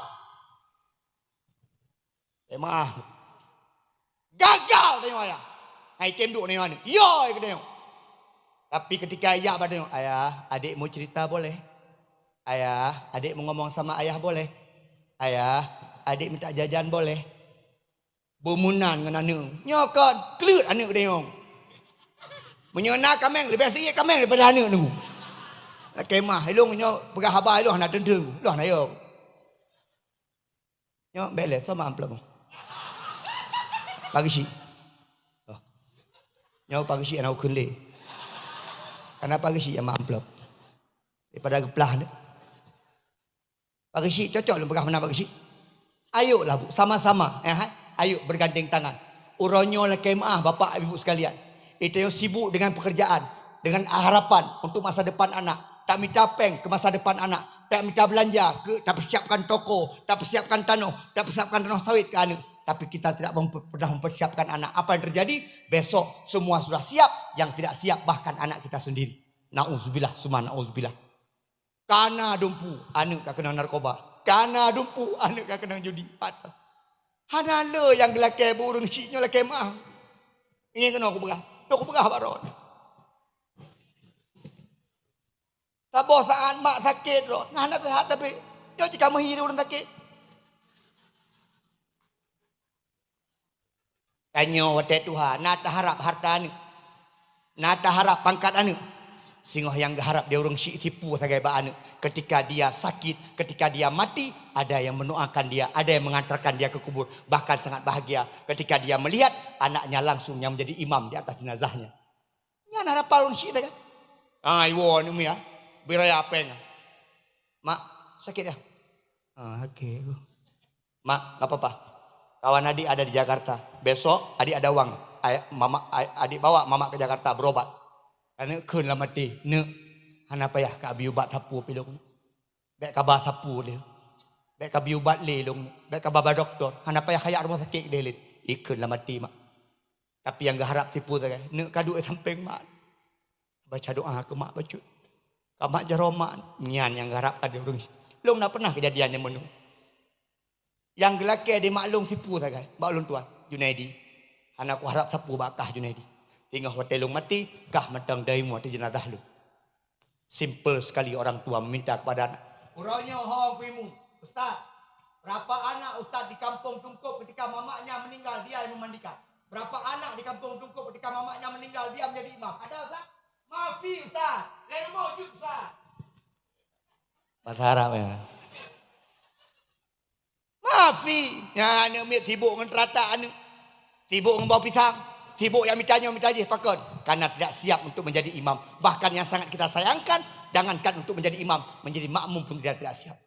Maaf. Gagal tengok ayah. Hai tenduk tengok ni. Ya ke tengok. Tapi ketika ayah pada tengok. Ayah, adik mau cerita boleh? Ayah, adik mau ngomong sama ayah boleh? Ayah, adik minta jajan boleh? Bermunan dengan anak. Nyokon, kelut anak tengok. Menyona kameng, lebih sikit kameng daripada anak tengok. Nak kemah, ilung nyok pegah habar ilung nak tendeng. Lah nak yo. Nyok beles sama amplop. Pagi si. Oh. Nyok pagi si anak ukun le. Karena pagi si yang amplop. Daripada geplah ni. Pagi si cocok lu pegah mana pagi si. Ayolah bu, sama-sama. Ayo bergandeng tangan. Uronyo lah kemah bapak ibu sekalian. Itu yang sibuk dengan pekerjaan. Dengan harapan untuk masa depan anak. Tak minta peng ke masa depan anak. Tak minta belanja ke, tak persiapkan toko. Tak persiapkan tanah. Tak persiapkan tanah sawit ke anak. Tapi kita tidak pernah mempersiapkan anak. Apa yang terjadi? Besok semua sudah siap. Yang tidak siap bahkan anak kita sendiri. Na'udzubillah, summa na'udzubillah. Kana dumpu, anak kak kena narkoba. Kana dumpu, anak kak kena judi. Hanala yang gelake burung ciknya lake mah. Ini kena aku pegang. Aku pegang baron. Tabah saat mak sakit roh. Nah nak sehat tapi yo jika mahi orang sakit. Kanyo wate Tuhan, nata harap harta anu. Nata harap pangkat anu. Singoh yang harap dia orang syik tipu sebagai ba anu. Ketika dia sakit, ketika dia mati, ada yang mendoakan dia, ada yang mengantarkan dia ke kubur. Bahkan sangat bahagia ketika dia melihat anaknya langsung yang menjadi imam di atas jenazahnya. Ini harapan orang syik kan? Iwo ni ya. Biraya apeng. Mak, sakit ya? Okey. Mak, enggak apa-apa. Kawan adik ada di Jakarta. Besok adik ada uang. Adik bawa mama ke Jakarta berobat. Karena kun lah mati. Nek, hana payah ka abi ubat tapu pilong. Bek kabar tapu dia. Bek kabi ubat lelong. Bek kabar doktor. Hana payah kayak rumah sakit dia lid. Ikun lah mati mak. Tapi yang gak harap tipu tu kan. Nek kadu samping mak. Baca doa ke mak bacut. Kamak jaroman. Nian yang harap ada orang. Belum nak pernah kejadiannya menu. Yang gelaki dia maklum tipu tak kan. Maklum tuan. Junaidi. Anakku harap sapu bakah Junaidi. Tinggal hotel long mati. Kah matang dari muati jenazah lu. Simple sekali orang tua meminta kepada anak. Uranya hafimu. Ustaz. Berapa anak Ustaz di kampung Tungkup ketika mamaknya meninggal dia yang memandikan. Berapa anak di kampung Tungkup ketika mamaknya meninggal dia menjadi imam. Ada Ustaz? Maafi Ustaz. Lain mawujud Ustaz. Bahasa Arab ya. Maafi. Ya, ni ambil tibuk dengan teratak ni. Tibuk dengan bawah pisang. Tibuk yang mitanya je pakon. Karena tidak siap untuk menjadi imam. Bahkan yang sangat kita sayangkan. Jangankan untuk menjadi imam. Menjadi makmum pun tidak siap.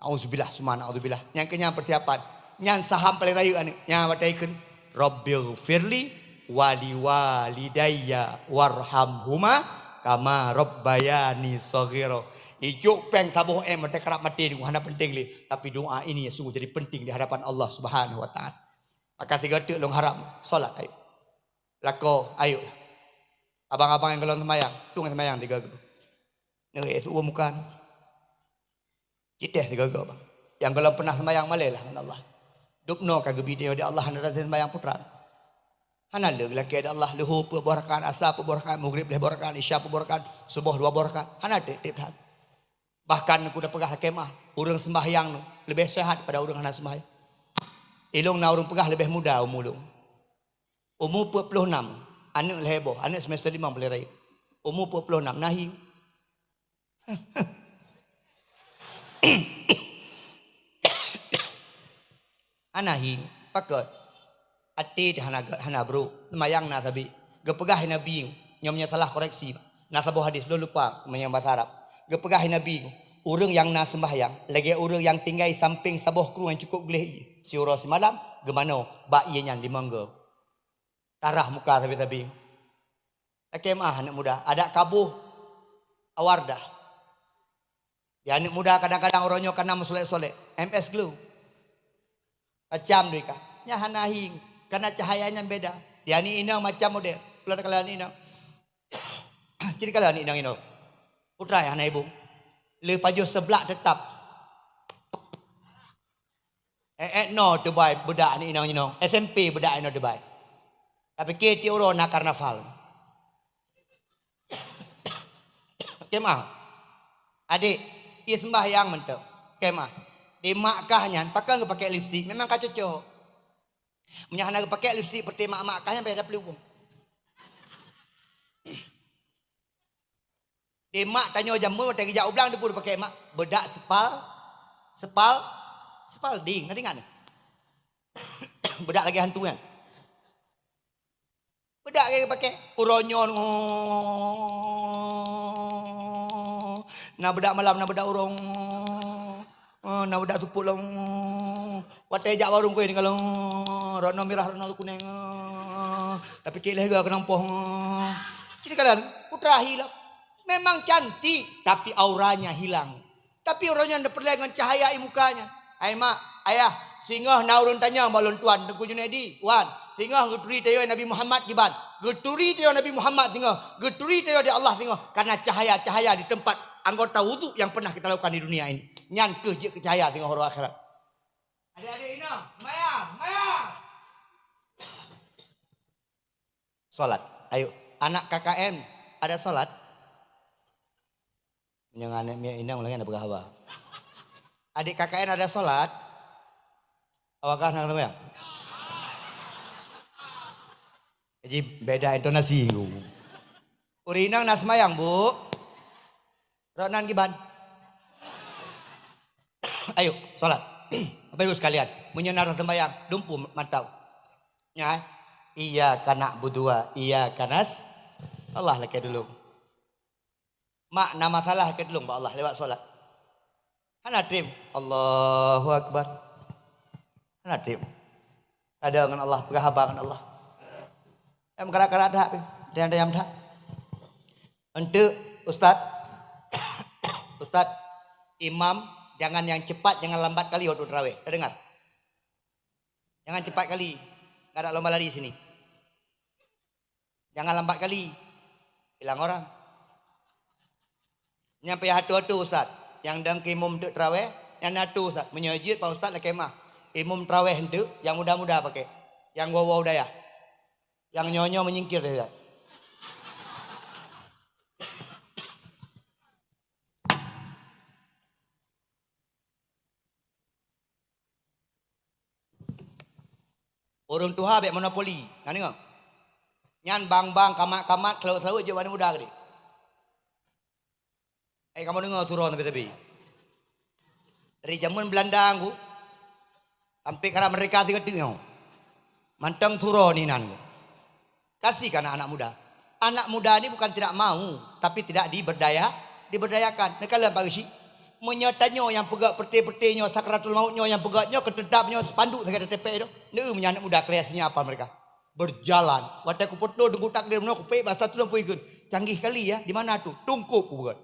Auzubillah, summa na'udzubillah. Yang kenyang persiapan. Yang saham paling raya ni. Yang wataikan. Rabbighfirli wali walidayya warhamhuma kama rabbayani shaghira. Ijuk peng tabuh mata kerap mati ni hana penting li, tapi doa ini sungguh jadi penting di hadapan Allah Subhanahu wa taala. Maka tiga tek long harap solat ayo. Lako ayo. Abang-abang yang gelon sembahyang, tunggu sembahyang tiga go. Nege itu bukan. Citeh tiga go bang. Yang gelon pernah sembahyang malelah dengan Allah. Dupno kagebe dia Allah hendak sembahyang putra. Hana lagi ada Allah luhur pebarakan asar pebarakan maghrib pebarakan isya pebarakan subuh dua barakan. Hana tip hat. Bahkan aku dah pegah kemah urang sembahyang nu lebih sehat pada urang hana sembahyang. Ilung na urang pegah lebih muda umur 46. Anak leheboh, anak semester 5 boleh raya. Umur 46 nahi. Anahi pakat. Ati hana bro. Mayang na sabi. Gepegahin Nabi. Nyomnya salah koreksi. Na sabuh hadis lo lupa menyang bahasa Arab. Gepegahin Nabi. Orang yang na sembahyang. Lagi orang yang tinggal samping sabuh kru yang cukup gelih. Si urus semalam. Gemano. Bak ia nyan di mangga. Tarah muka tabi-tabi. Kemah anak muda. Ada kabuh. Awardah. Ya anak muda kadang-kadang orangnya kena musolek-solek. MS glue. Macam dia kah. Nyahanahi. Karena cahayanya beda. Dia ni inang macam model. Keluar kalian inang. Jadi kalian inang inang. Putra ya anak ibu. Lepaju sebelah tetap. No Dubai budak ni inang inang. SMP budak inang Dubai. Tapi kita orang nak karnaval. Kemah. Adik. Ia sembahyang mentok. Kemah. Di makkahnya. Pakai ke pakai lipstick. Memang kau cocok. Menyahana ke pakai lipstick. Seperti makkahnya. Beda pelubung. Di mak tanya jamu. Tanya kejap ulang. Dia pun pakai mak. Bedak sepal. Sepal ding. Nanti kan? Bedak lagi hantu kan? Bedak lagi pakai. Uronyon. Nak bedak malam, nak bedak urung. Nak bedak tupuk long. Watai jak warung kau ni kalau rona merah, rona kuning. Tapi kek lega kena poh. Jadi kalian putra hilang. Memang cantik, tapi auranya hilang. Tapi orangnya ada perlihat dengan cahaya mukanya. Ay mak, ayah, singgah naurun tanya balon tuan Tengku Junaidi, wan. Singgah geturi tayo Nabi Muhammad kiban. Geturi tayo Nabi Muhammad tinggal. Geturi tayo di Allah tinggal. Karena cahaya-cahaya di tempat anggota wudhu yang pernah kita lakukan di dunia ini. Nyan ke cahaya tinggal horor akhirat. Adik-adik ini, Maya. Salat. Ayo, anak KKN ada salat. Yang anak Mia Inang lagi ada berhawa. Adik KKN ada salat. Awakah nak tahu ya? Jadi beda intonasi. Urinang nasmayang bu. Ronan kiban. Ayo salat. Apa itu sekalian? Menyenar sembahyang. Dumpu mantau. Ya. Iya kana budua. Iya kanas. Allah lagi dulu. Mak nama salah ke dulu Allah lewat salat. Hana trim. Allahu Akbar. Hana trim. Ada dengan Allah. Berhabar dengan Allah. Yang kerak-kerak dah. Dan ada yang dah. Untuk Ustaz. Ustaz. Imam. Jangan yang cepat. Jangan lambat kali waktu terawih. Dah dengar? Jangan cepat kali. Tak ada lomba lari sini. Jangan lambat kali. Bilang orang. Nyampai hatu-hatu Ustaz. Yang dan imam untuk terawih. Yang hatu Ustaz. Menyajid Pak Ustaz lah kemah. Imam terawih untuk. Yang muda-muda pakai. Yang wawa udaya. Yang nyonyo menyingkir dia. Orang tua ambil monopoli. Nak tengok? Nyan bang-bang, kamat-kamat, selalu je warna muda ke dia. Kamu dengar turun tapi. Dari zaman Belanda aku. Sampai karena mereka tiga tengok. Mantang turun ni nan. Kasihkan anak muda. Anak muda ni bukan tidak mau. Tapi tidak diberdayakan. Nak kalian pagi sih. Menyatanya yang pegak peti-petinya sakratul mautnya yang pegaknya ketedapnya spanduk sakit TP itu. Ni anak muda kreasinya apa mereka? Berjalan. Waktu aku potong tunggu takdir aku pay bahasa tu lampu ikut. Canggih kali ya. Di mana tu? Tungkup bukan.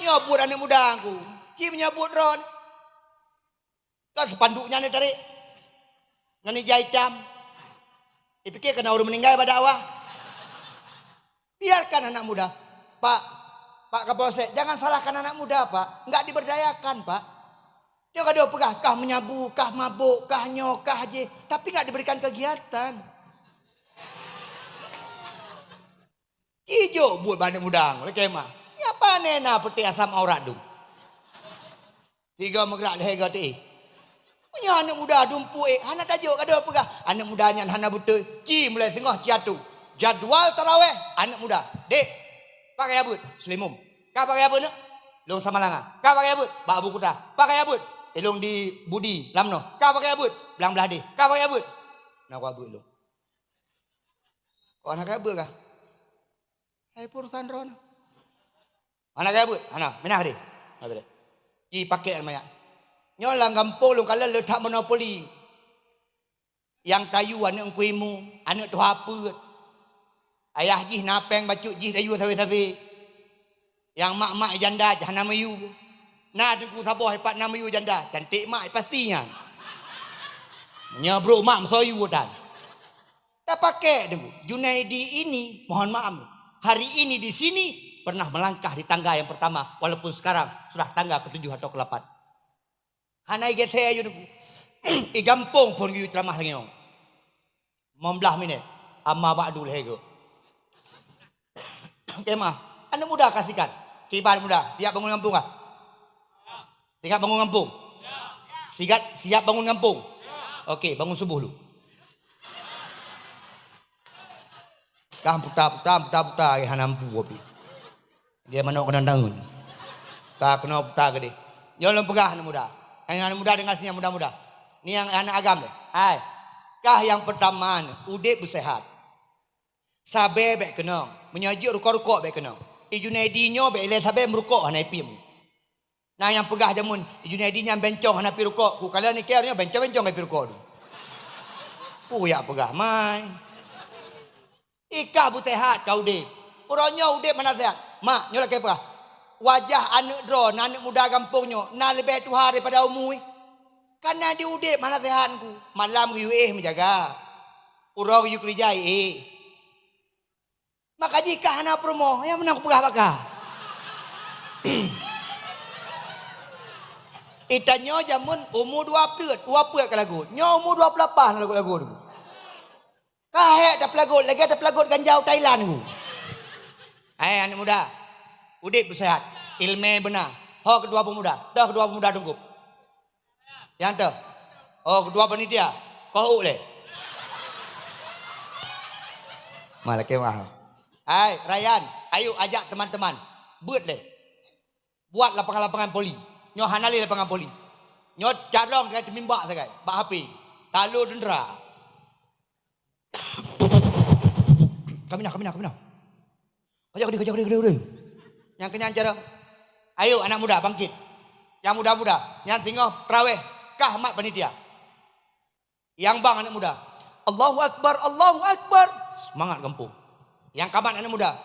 Ya buat anak muda aku. Ki menyabut ron. Kan spanduknya ni tarik. Nani jahitam. Dipikir kena orang meninggal pada awal. Biarkan anak muda. Pak Kapolsek, jangan salahkan anak muda Pak. Enggak diberdayakan Pak. Dia enggak ada pegah, kah menyabu, kah mabuk, kah nyok, kah je. Tapi enggak diberikan kegiatan. Ijo buat banyak mudang, lekemah. Ya apa nena peti asam aurat dum. Tiga megrak lehega ti. Punya anak muda dumpu anak tajuk ada pegah. Anak mudanya hana butuh. Ci mulai tengah ciatu. Jadual taraweh anak muda. Dek, pakai abut selimum. Kau pakai abut nak? Long sama langa. Kau pakai abut, bak abu kuta. Pakai abut. Elong di budi lamno. Kau pakai abut, belang belah deh. Kau pakai abut. Nak abut lu. Kau anak abut kah? Hai purusan ron. Anak abut, anak menah deh. Apa deh? Ki pakai banyak. Nyolang kampung lu kalau letak monopoli. Yang tayu anak kuimu, anak tu apa? Ayah jih napeng bacuk jih tayu sawi-sawi. Yang mak-mak janda jahana mayu. Nah tengku sabah hepat nama mayu janda. Cantik mak pastinya. Nyabruk mak mesoyu dan. Tak pakai tengku. Junaidi ini mohon maaf. Hari ini di sini pernah melangkah di tangga yang pertama. Walaupun sekarang sudah tangga ke-7 atau ke-8. Hanai gete ayu tengku. I gampung pun yu ceramah lagi nyong. Membelah minit. Amma ba'dul hego. Kemah. Anak muda kasihkan. Kibar muda. Siap bangun kampung kah? Siap bangun kampung? Siap bangun kampung? Okey, bangun subuh lu. Kah putar hanampu api. Dia mana kena daun. Tak kena putar ke dia. Jangan pegah anak muda. Anak muda dengar sini yang muda-muda. Ni yang anak agam deh. Hai. Kah yang pertama udip bersehat. Sabar baik kena. Menyajuk rukuk-rukuk baik kena. Junaidinyo baik le sabar merukuk hanai pim. Nah yang pegah jamun Junaidinya bencong hanai pi rukuk. Ku kalian ni kiarnya bencong-bencong pi rukuk tu. Ya pegah mai. Ika bersehat kau udip. Orangnya udip mana sehat? Mak, nyolah ke pegah. Wajah anak drone, anak muda kampungnya, nak lebih Tuhan daripada umui. Karena dia udip mana sehatku. Malam ku menjaga. Urang you kerja Maka jika anak promo, yang menang pegah bakal. Itanyo jamun umur 20 ke lagu. Nyo umur 28 lagu-lagu tu. Kahek dah pelagut, lagi ada pelagut ganjau Thailand tu. Hai anak muda. Udip bersehat, ilmu benar. Ho kedua pemuda, dah kedua pemuda tunggu. Yang tu. Oh kedua panitia. Kau boleh. Malah kemah. Hai Ryan, ayo ajak teman-teman. Buat deh. Buat lapangan-lapangan poli. Nyo hanali lapangan poli. Nyo carong ke mimbak sagai. Bak HP. Talu dendera. Kami nak. Kajak dia. Yang kenyang cara. Ayo anak muda bangkit. Yang muda-muda. Yang tengok terawih. Kah mat panitia. Yang bang anak muda. Allahu Akbar. Semangat kampung. Yang kaman anak muda.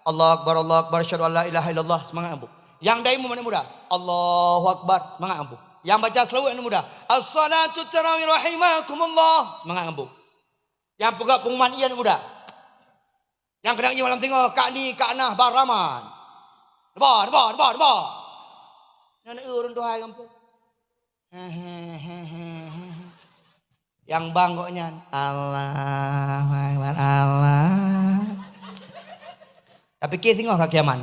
Allahu Akbar. Asyhadu an la ilaha illallah. Semangat kampung. Yang daimu anak muda. Allahu Akbar. Semangat kampung. Yang baca selawat anak muda. As-salatu tarawih rahimakumullah. Semangat kampung. Yang pegang pengumuman anak muda. Yang kena ia malam tengok. Kak ni, Kak Nah, Baraman. Debar. Nak urun Tuhan kampung. Yang banggoknya Allahu Akbar Allah. Tapi kita tengok kaki aman.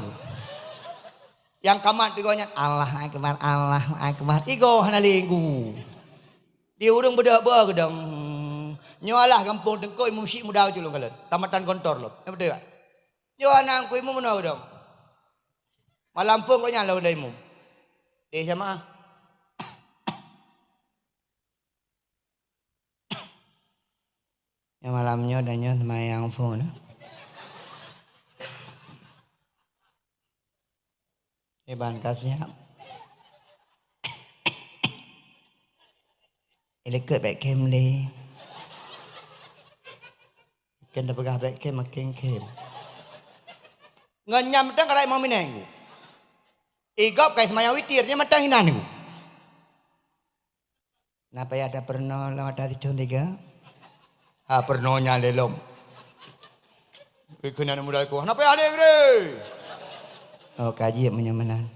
Yang kamat pigonya Allah Akbar. Igo hanalinggu. Di urung beda-beda gedang. Nyolah kampung tengkoi musik muda julung kalian. Tamatan kontor lo. Yang betul tak? Yo anak ku imu mana gedang. Malam pun kau nyala udah imu. Dia sama. Yang malamnya adanya semayang phone. Iban kasih. Ileket baik kem le. Kena pegah baik kem makin kem. Nganyam tang kadai mau mineng. Igop kai semayang witirnya matang hinan ku. Napa ya ada pernah lewat dari tahun 3? Pernahnya lelom. Kena muda ku. Napa ya ada gede? Oh kaji menyamanan.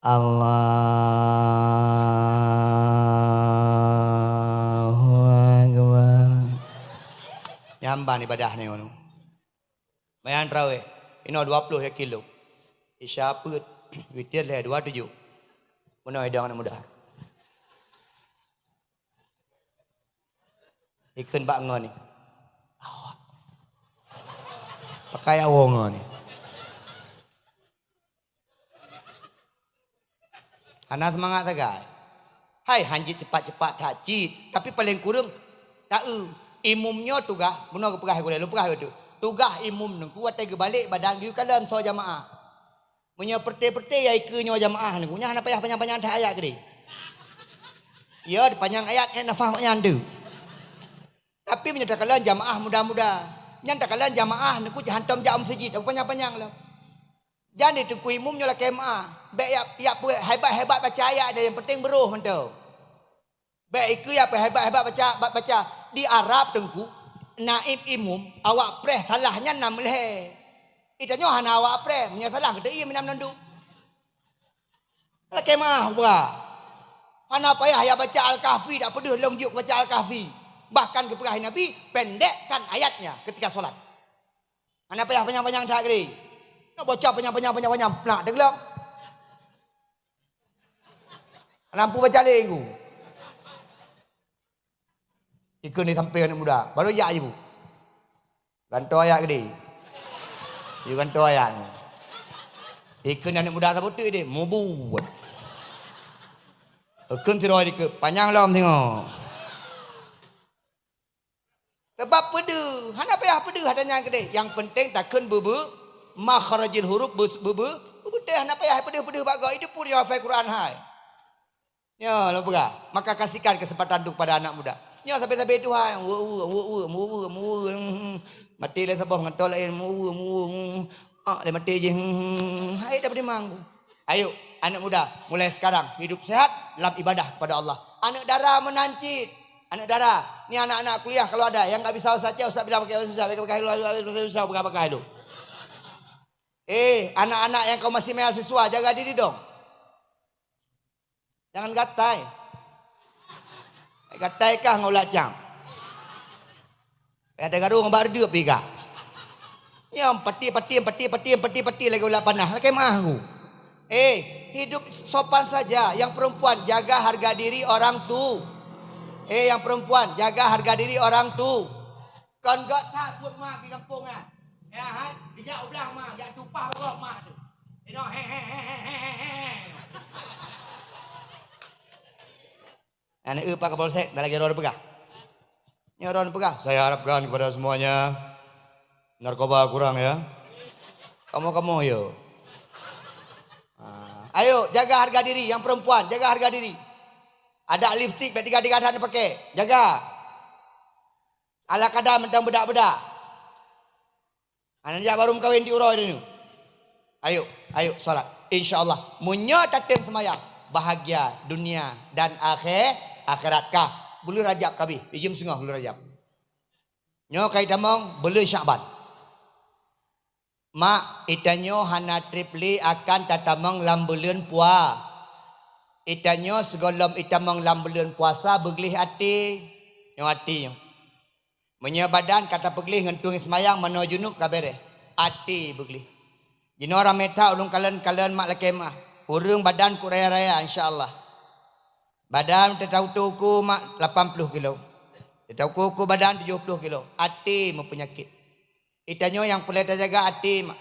Allahu Akbar. Nyamban ibadah ni ono. Bayan trawe. Ino 20 ya kilo. Isya put. Witir le 27. Mana ada anak muda. Ikan bak ngon ni. Pakai awong ni. Anak semangat tagai. Hai hanjit cepat-cepat hajit. Tapi paling kurang tahu imumnya tugah. Benar ke pegah boleh. Lu pegah itu. Tugah imum nengku watai ke balik badan giu kalam so jamaah. Punya perti-perti ya ikunyo jamaah nengku. Nya hana payah panjang-panjang dah ayat ke dia. Ya panjang ayat kan nafah nyandu. Tapi menyatakan jamaah muda-muda. Menyatakan jamaah nengku hantam jam masjid. Panjang-panjang lah. Jangan itu ku imumnya lah kemah. Baik ya hebat-hebat baca ayat ada yang penting beruh mentau. Baik iku ya hebat-hebat baca di Arab tengku naib imum awak preh salahnya 6 leh. Itanya hana awak preh nya salah kita ia minam nandu. Lah kemah ba. Hana payah ya baca Al-Kahfi dak pedih lonjuk baca Al-Kahfi. Bahkan keperah Nabi pendekkan ayatnya ketika solat. Hana payah panjang-panjang dak gede. Nak baca panjang-panjang nak dengar. Lampu baca lenggu. Ikut ni sampai anak muda. Baru ya ibu. Ganto ayat gede. You ganto ayat. Ikut anak muda sebut dia. Mubuat. Ikut tiru ikut. Panjang lam tengok. Sebab pedu. Hana payah pedu hadanya gede. Yang penting takkan bubu. Makharajil huruf bubu. Bubu deh. Hana payah pedu bagai. Itu pun yang hafal Quran hai. Ya, lo pegah. Maka kasihkan kesempatan itu kepada anak muda. Ya, sampai-sampai Tuhan. Mati lah sabah ngantol lain. Dia mati je. Hai dapat dimang. Ayo, anak muda. Mulai sekarang. Hidup sehat dalam ibadah kepada Allah. Anak dara menancit. Anak dara. Ni anak-anak kuliah kalau ada. Yang tak bisa saja. Ustaz bilang pakai susah. Pakai dulu. Anak-anak yang kau masih mahasiswa. Jaga diri dong. Jangan gatai. Gatai kah ngau lacang. Ada garu ngabar dia piga. Yang peti lagi ulah panah. Lagi mahu. Hidup sopan saja. Yang perempuan jaga harga diri orang tu. Yang perempuan jaga harga diri orang tu. Kon gak takut mah di kampung ah. Ya han, dia ulang mah, ya tupah roh mah tu. Anak Pak Kapolsek, dah lagi orang pegah. Ini orang pegah. Saya harapkan kepada semuanya narkoba kurang ya. Kamu yo. Ayo jaga harga diri yang perempuan, jaga harga diri. Ada lipstik tiga-tiga dah pakai, jaga. Ala kadar mentang bedak-bedak. Anak dia baru kawin di urau ini. Ayo solat. InsyaAllah munya tatem semayang. Bahagia dunia dan akhirat kah. Bulan Rajab kabi. Ijim sengah bulan Rajab. Nyo kai damong bulan Syaban. Mak itanyo hana tripli akan tatamong lam bulan puasa. Itanyo segolom itamong lam bulan puasa beglih hati. Nyo hati nyo. Menya badan kata beglih ngentung semayang mano junub kabere. Hati beglih. Jino orang meta ulung kalian mak lekemah. Urung badan ku raya-raya insyaAllah. Badan tetau tuku mak 80 kilo. Tetau kuku badan 70 kilo. Hati mempenyakit. Itanyo yang boleh terjaga hati mak.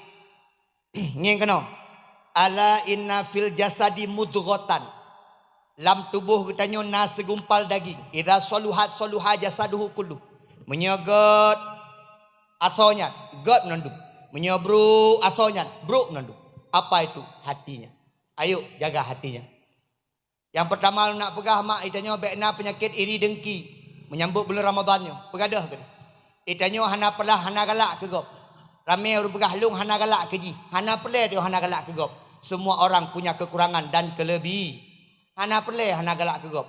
Ngin kena. Ala inna fil jasadi mudghatan. Lam tubuh kitanyo na segumpal daging. Idza saluha jasaduhu kullu. Menyegot asonya, god menanduk. Menyebruk asonya, bruk menanduk. Apa itu? Hatinya. Ayo jaga hatinya. Yang pertama nak pegah mak itanyo bekna penyakit iri dengki. Menyambut bulan Ramadannya. Pegadah ke dia. Itanyo hana pelah hana galak ke gop. Ramai orang pegah lung hana galak ke ji. Hana pelah dia hana galak ke gop. Semua orang punya kekurangan dan kelebihan. Hana pelah hana galak ke gop.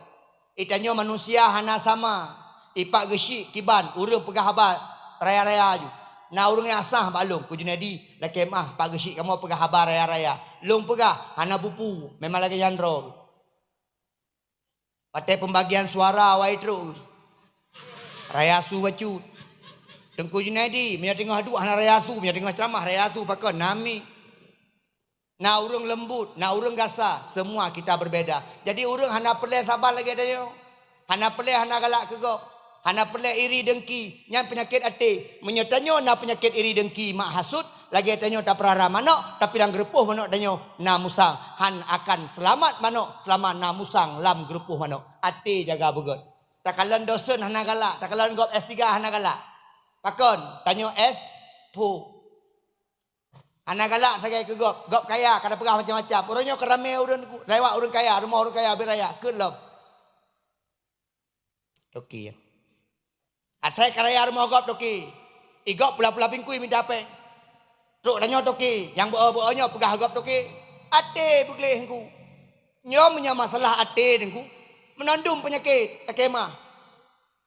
Itanyo manusia hana sama. Ipak gesyik kiban urang pegah habar raya-raya ju. Na urang yang asah balung ku Junedi dah kemah pak gesyik kamu pegah habar raya-raya. Long pegah hana pupu memang lagi yandro. Patai pembagian suara wai terus. Raya su bacut. Tengku Junedi punya tengah duk hana raya tu punya tengah ceramah raya tu pakai nami. Na urang lembut, na urang gasa, semua kita berbeza. Jadi urang hana peleh sabar lagi ada yo. Hana peleh hana galak ke gop. Hana pelak iri dengki, nyan penyakit hati. Menyetanyo na penyakit iri dengki mak hasut, lagi tanyo tak perara manok, tapi lang gerepuh manok tanyo na musang. Han akan selamat manok selama na musang lam gerepuh manok. Hati jaga begot. Tak kalan dosen hana galak, tak kalan gop S3 hana galak. Pakon, tanyo S2. Hana galak sagai ke gop kaya, kada pegah macam-macam. Orangnya keramai orang lewat orang kaya, rumah orang kaya beraya, kelom. Toki ya. Atai karaya rumah gop toki. Igop pula-pula pingkui minta apa? Truk danyo toki, yang bo-bo-nya pegah gop toki. Ate begleh engku. Nyom punya masalah ate engku. Menandum penyakit takema.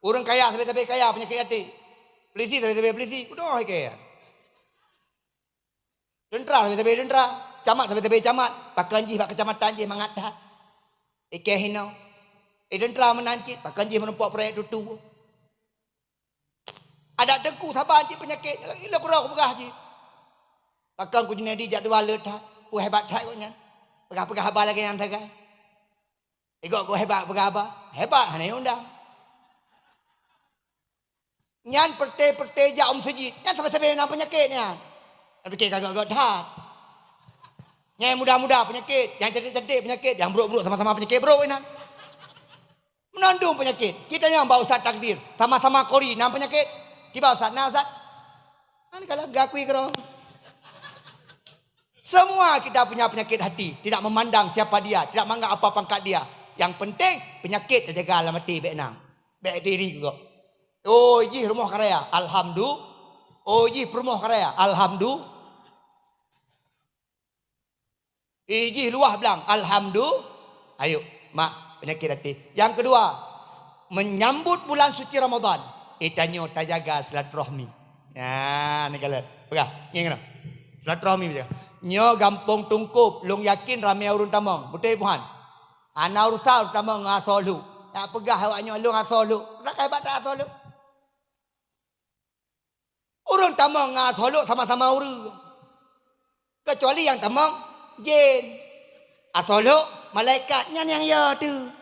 Orang kaya sampai kaya penyakit ate. Polisi sampai polisi, udah kaya. Dendra sampai dendra, camat sampai camat, pakan jih pak kecamatan jih mangatah. Ike hino. Dendra menancit, pakan jih menumpuk proyek tutu. Ada dengku sabar cik penyakit. Ila kurang aku pegah cik. Pakan ku jenis dijak dua letak. Ku hebat tak ku nyan. Pegah-pegah abah lagi yang tagai. Ikut ku hebat pegah abah. Hebat hanya undang. Nyan perte-perte jak sejid. Nyan sampai-sampai nak penyakit nyan. Nak fikir kagak-kagak tak. Nyan muda-muda penyakit. Yang cantik-cantik penyakit. Yang buruk-buruk sama-sama penyakit buruk nyan. Menandung penyakit. Kita yang bawa ustaz takdir. Sama-sama kori nam penyakit. Kiba Ustaz, nah Ustaz. Ini kalau gakui kero. Semua kita punya penyakit hati. Tidak memandang siapa dia. Tidak menganggap apa pangkat dia. Yang penting penyakit dia jaga alam hati baik nang. Baik diri juga. Oh jih rumah karya. Alhamdulillah. Oh jih rumah karya. Alhamdulillah. Ijih luah belang. Alhamdulillah. Ayo mak penyakit hati. Yang kedua. Menyambut bulan suci Ramadan. Itanyo tak jaga silaturahmi. Ya, ni kalian. Pegah. Ni kena. Silaturahmi betul. Nyo gampung tungkup, long yakin ramai urun tamang. Betul puhan. Ana urusah tamang ngasolu. Tak pegah awaknya long ngasolu. Nak hebat tak ngasolu? Urun tamang ngasolu sama-sama urus. Kecuali yang tamang jin. Asolu malaikatnya yang ya tu.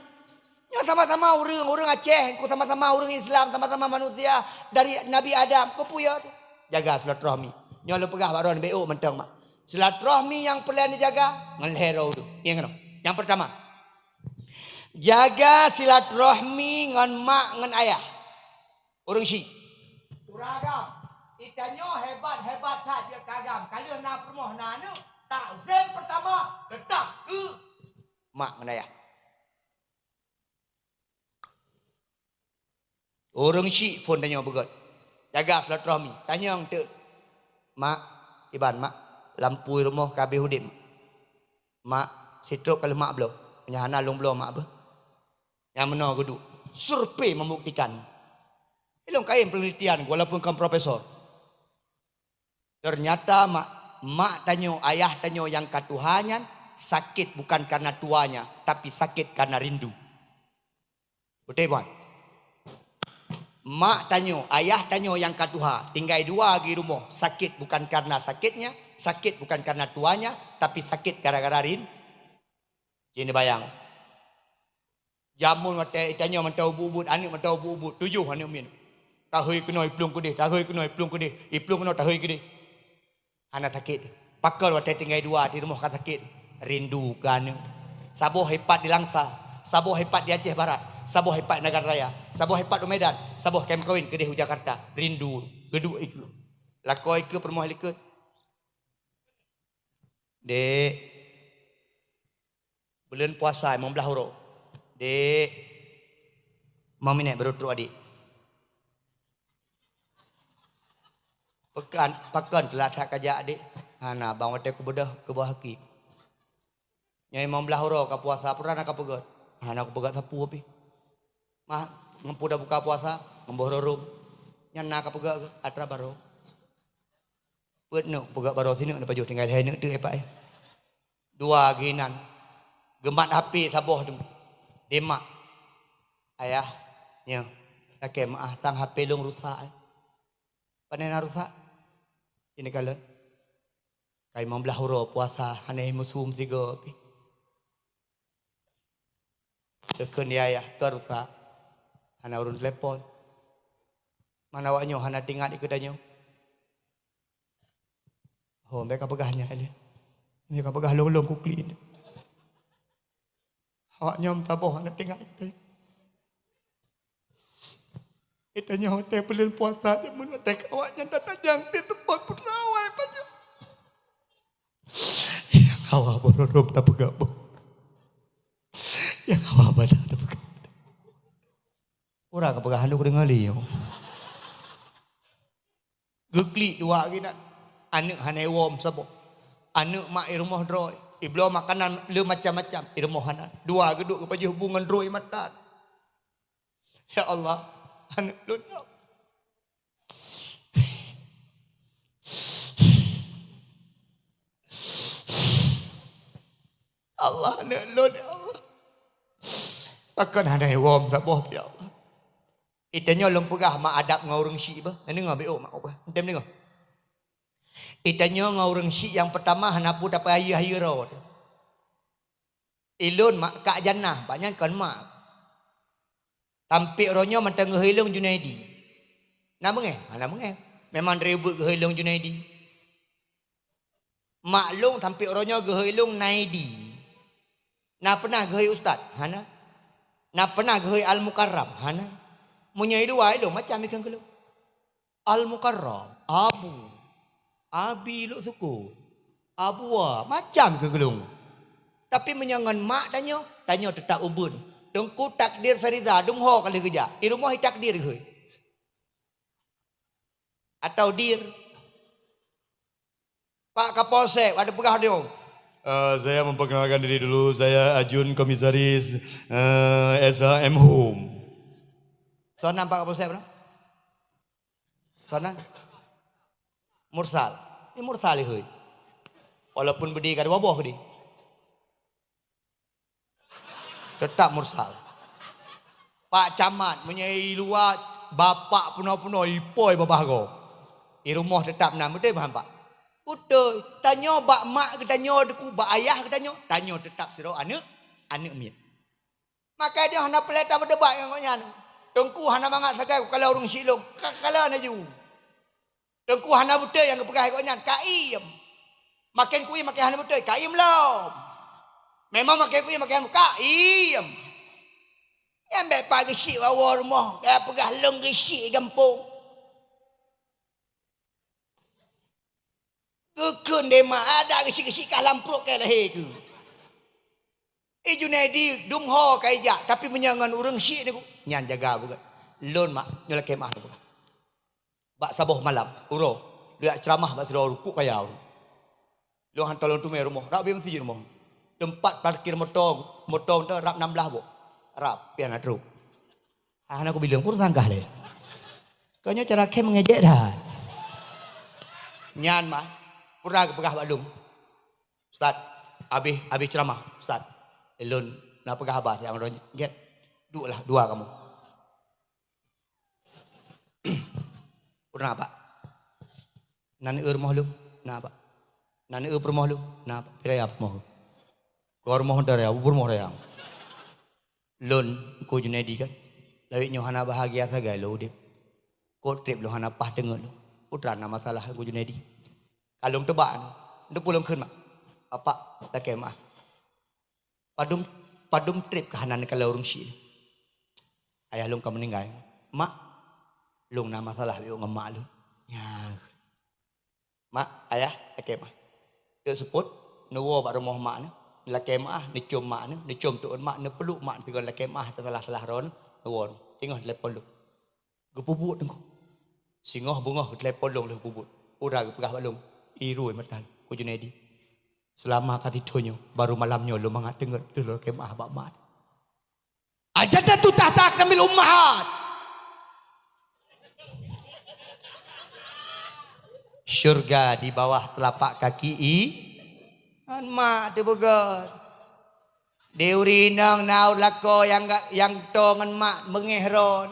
Ya sama-sama orang Aceh, ku sama-sama orang Islam, sama-sama manusia dari Nabi Adam, ku puya. Jaga silaturahmi. Nyo lu pegah baron BO mentang mak. Silaturahmi yang perlu dijaga ngelhero tu. Yang yang pertama. Jaga silaturahmi ngan mak ngan ayah. Orang Syi. Uragam. Itanyo hebat-hebat tak dia kagam. Kalau nak permoh nanu, tak zen pertama tetap ke mak ngan ayah. Orang Syi pun tanya begot. Jaga silaturahmi. Tanya tu. Mak, Iban, mak, lampu rumah kabeh hudip. Mak, sitruk kalau mak belum. Penyahana long belum mak apa. Yang mana geduk. Survei membuktikan. Ilong kain penelitian walaupun kamu profesor. Ternyata mak tanya, ayah tanya yang katuhanyan sakit bukan karena tuanya, tapi sakit karena rindu. Betul bukan? Mak tanya, ayah tanya yang katuha, tinggal dua lagi rumah. Sakit bukan karena sakitnya, sakit bukan karena tuanya, tapi sakit gara-gara rin. Jadi bayang. Jamun mata tanya mata ubud, anik mata ubud, 7 anik min. Tahui kena iplung kudih, tahui kena iplung kudih, iplung kena tahui kudih. Anak sakit. Pakar mata tinggal dua di rumah kan sakit. Rindu kan. Sabuh hebat di Langsa, sabuh hebat di Aceh Barat. Sabuh hebat Negara Raya, sabuh hebat di Medan, sabuh kem kawin ke Jakarta. Rindu, geduk ikut. Lakoi ke permoh likut. Dek. Bulan puasa 15 huruf. Dek. Mami nek berutru adik. Pakan telah tak kajak adik. Hana bang wate ku bedah ke bawah haki. Nyai 15 huruf ka puasa purana ka pegat. Hana ku pegat sapu api. Mah ngempu dah buka puasa, ngemboh rorum. Nyana ka pegak atra baro. Beut no pegak baro sini na pajuh tinggal hai tu epak. Dua ginan. Gemat HP saboh tu. Demak. Ayah nya. Lake maah tang HP long rusak. Panena rusak. Ini kalen. Kai 15 huruf puasa haneh musum siga. Tekan dia ayah ke rusak. Anak urun telepon. Mana awaknya hana tinggal di kedanya. Oh, mereka pegahnya dia. Mereka pegah long-long kukli ini. Awaknya taboh hana tinggal itu. Itanya hotel pelin puasa je menadak awaknya datang di tempat perawai paja. Yang awak borodom tak pegah. Yang awak badan tak pegah. Orang kepegahan tu dengar li. Geklik dua lagi nak. Anak hanai wom sabo. Anak mak rumah droi. Iblo makanan le macam-macam di rumah hanan. Dua geduk kepada hubungan droi matan. Ya Allah, anak lu. Allah anak lu ya Allah. Takkan hanai wom sabo ya Allah. Itanya long pegah mak adab ngau orang syik ba. Nani ngau beok mak apa? Tem dengar. Itanya ngau orang syik yang pertama hanapu dapat ayah ro. Ilun mak kak jannah banyak kan mak. Tampik ronyo mentang ngehilung Junaidi. Nak mengeh? Mana mengeh? Memang ribut ngehilung Junaidi. Maklum tampik ronyo ngehilung Naidi. Nak pernah ngehil ustaz? Hana. Nak pernah ngehil Al-Mukarram? Hana. Munya itu wailo macam ikan keluk. Al-Mukarram, Abu, Abi lu suku, Abua macam ikan keluk. Tapi menyangan mak tanya tetap ubun. Dengku takdir Fariza, dungho kali kerja. Di rumah takdir ke? Atau dir? Pak Kapolsek, ada pegah dia. Saya memperkenalkan diri dulu. Saya Ajun Komisaris Esa M Home. Soalan Pak Kapolsek apa? Soalan? Mursal. Ini mursal ini. Walaupun berdiri kada wabah ke dia. Tetap mursal. Pak Camat menyai luar bapak puno-puno ipoi babah go. Di rumah tetap nak betul faham Pak? Betul. Tanya bak mak ke tanya deku bak ayah ke tanya tetap siro anak mian. Maka dia hendak pelita berdebat dengan kau Tengku hana mangat sagai kalau orang silong. Kalau na ju. Tengku hana betul yang kepegai kau nyan kaim. Makin kui makin hana betul kaim lah. Memang makin kui makin kaim. Yang baik pagi syik bawa rumah. Dia pegah long ke syik gampung. Kekun dia mak ada ke syik kah lampruk ke lahir ke. Junaidi dumho kaija tapi menyangan urang syik ni ku nyan jaga bukan lon mak nyolak kemah tu bak saboh malam uro dia ceramah bak tiro ruku kaya lo hantalon tu me rumah rak be mesti rumah tempat parkir motor tu rap 16 bo rap pian atru ana aku bilang pur sangkah le kanya cara kem ngejek dah nyan mah pura pegah balum ustaz habis ceramah ustaz elon nak pegah abah yang orang get dua kamu pernah pak nani rumah lu nah pak nani rumah lu nah pak piraya rumah kau rumah dari aku rumah dari aku lon ko Junaidi kan lawik nyohana bahagia sagai lo dip ko trip lo hana pah dengar lo putra nama masalah ko Junaidi kalung tebak ndu pulang keun mak apa tak kemah padum trip kahanan kalau orang syik. Ayah lung kamu meninggal. Mak, lung nama salah biu ngemak lu. Ya. Mak, ayah, laki mak. Dia sebut, nuwo pak rumah mak ni. Laki mak, ni cium mak ni. Ni cium tuan mak, ni peluk mak. Tiga laki mak, salah ron. Nuwo, tengok telepon lu. Gepubut tengok. Singoh bungoh telepon lu gepubut. Urang pegah balung. Iru matan. Ku Junaidi. Selama kati tonyo baru malamnya lu mangat dengar dulu kemah bak mat. Ajada tu tahta kamil ummahat. Syurga di bawah telapak kaki an mak de begar. Deurinang nau lako yang tongan mak mengehron.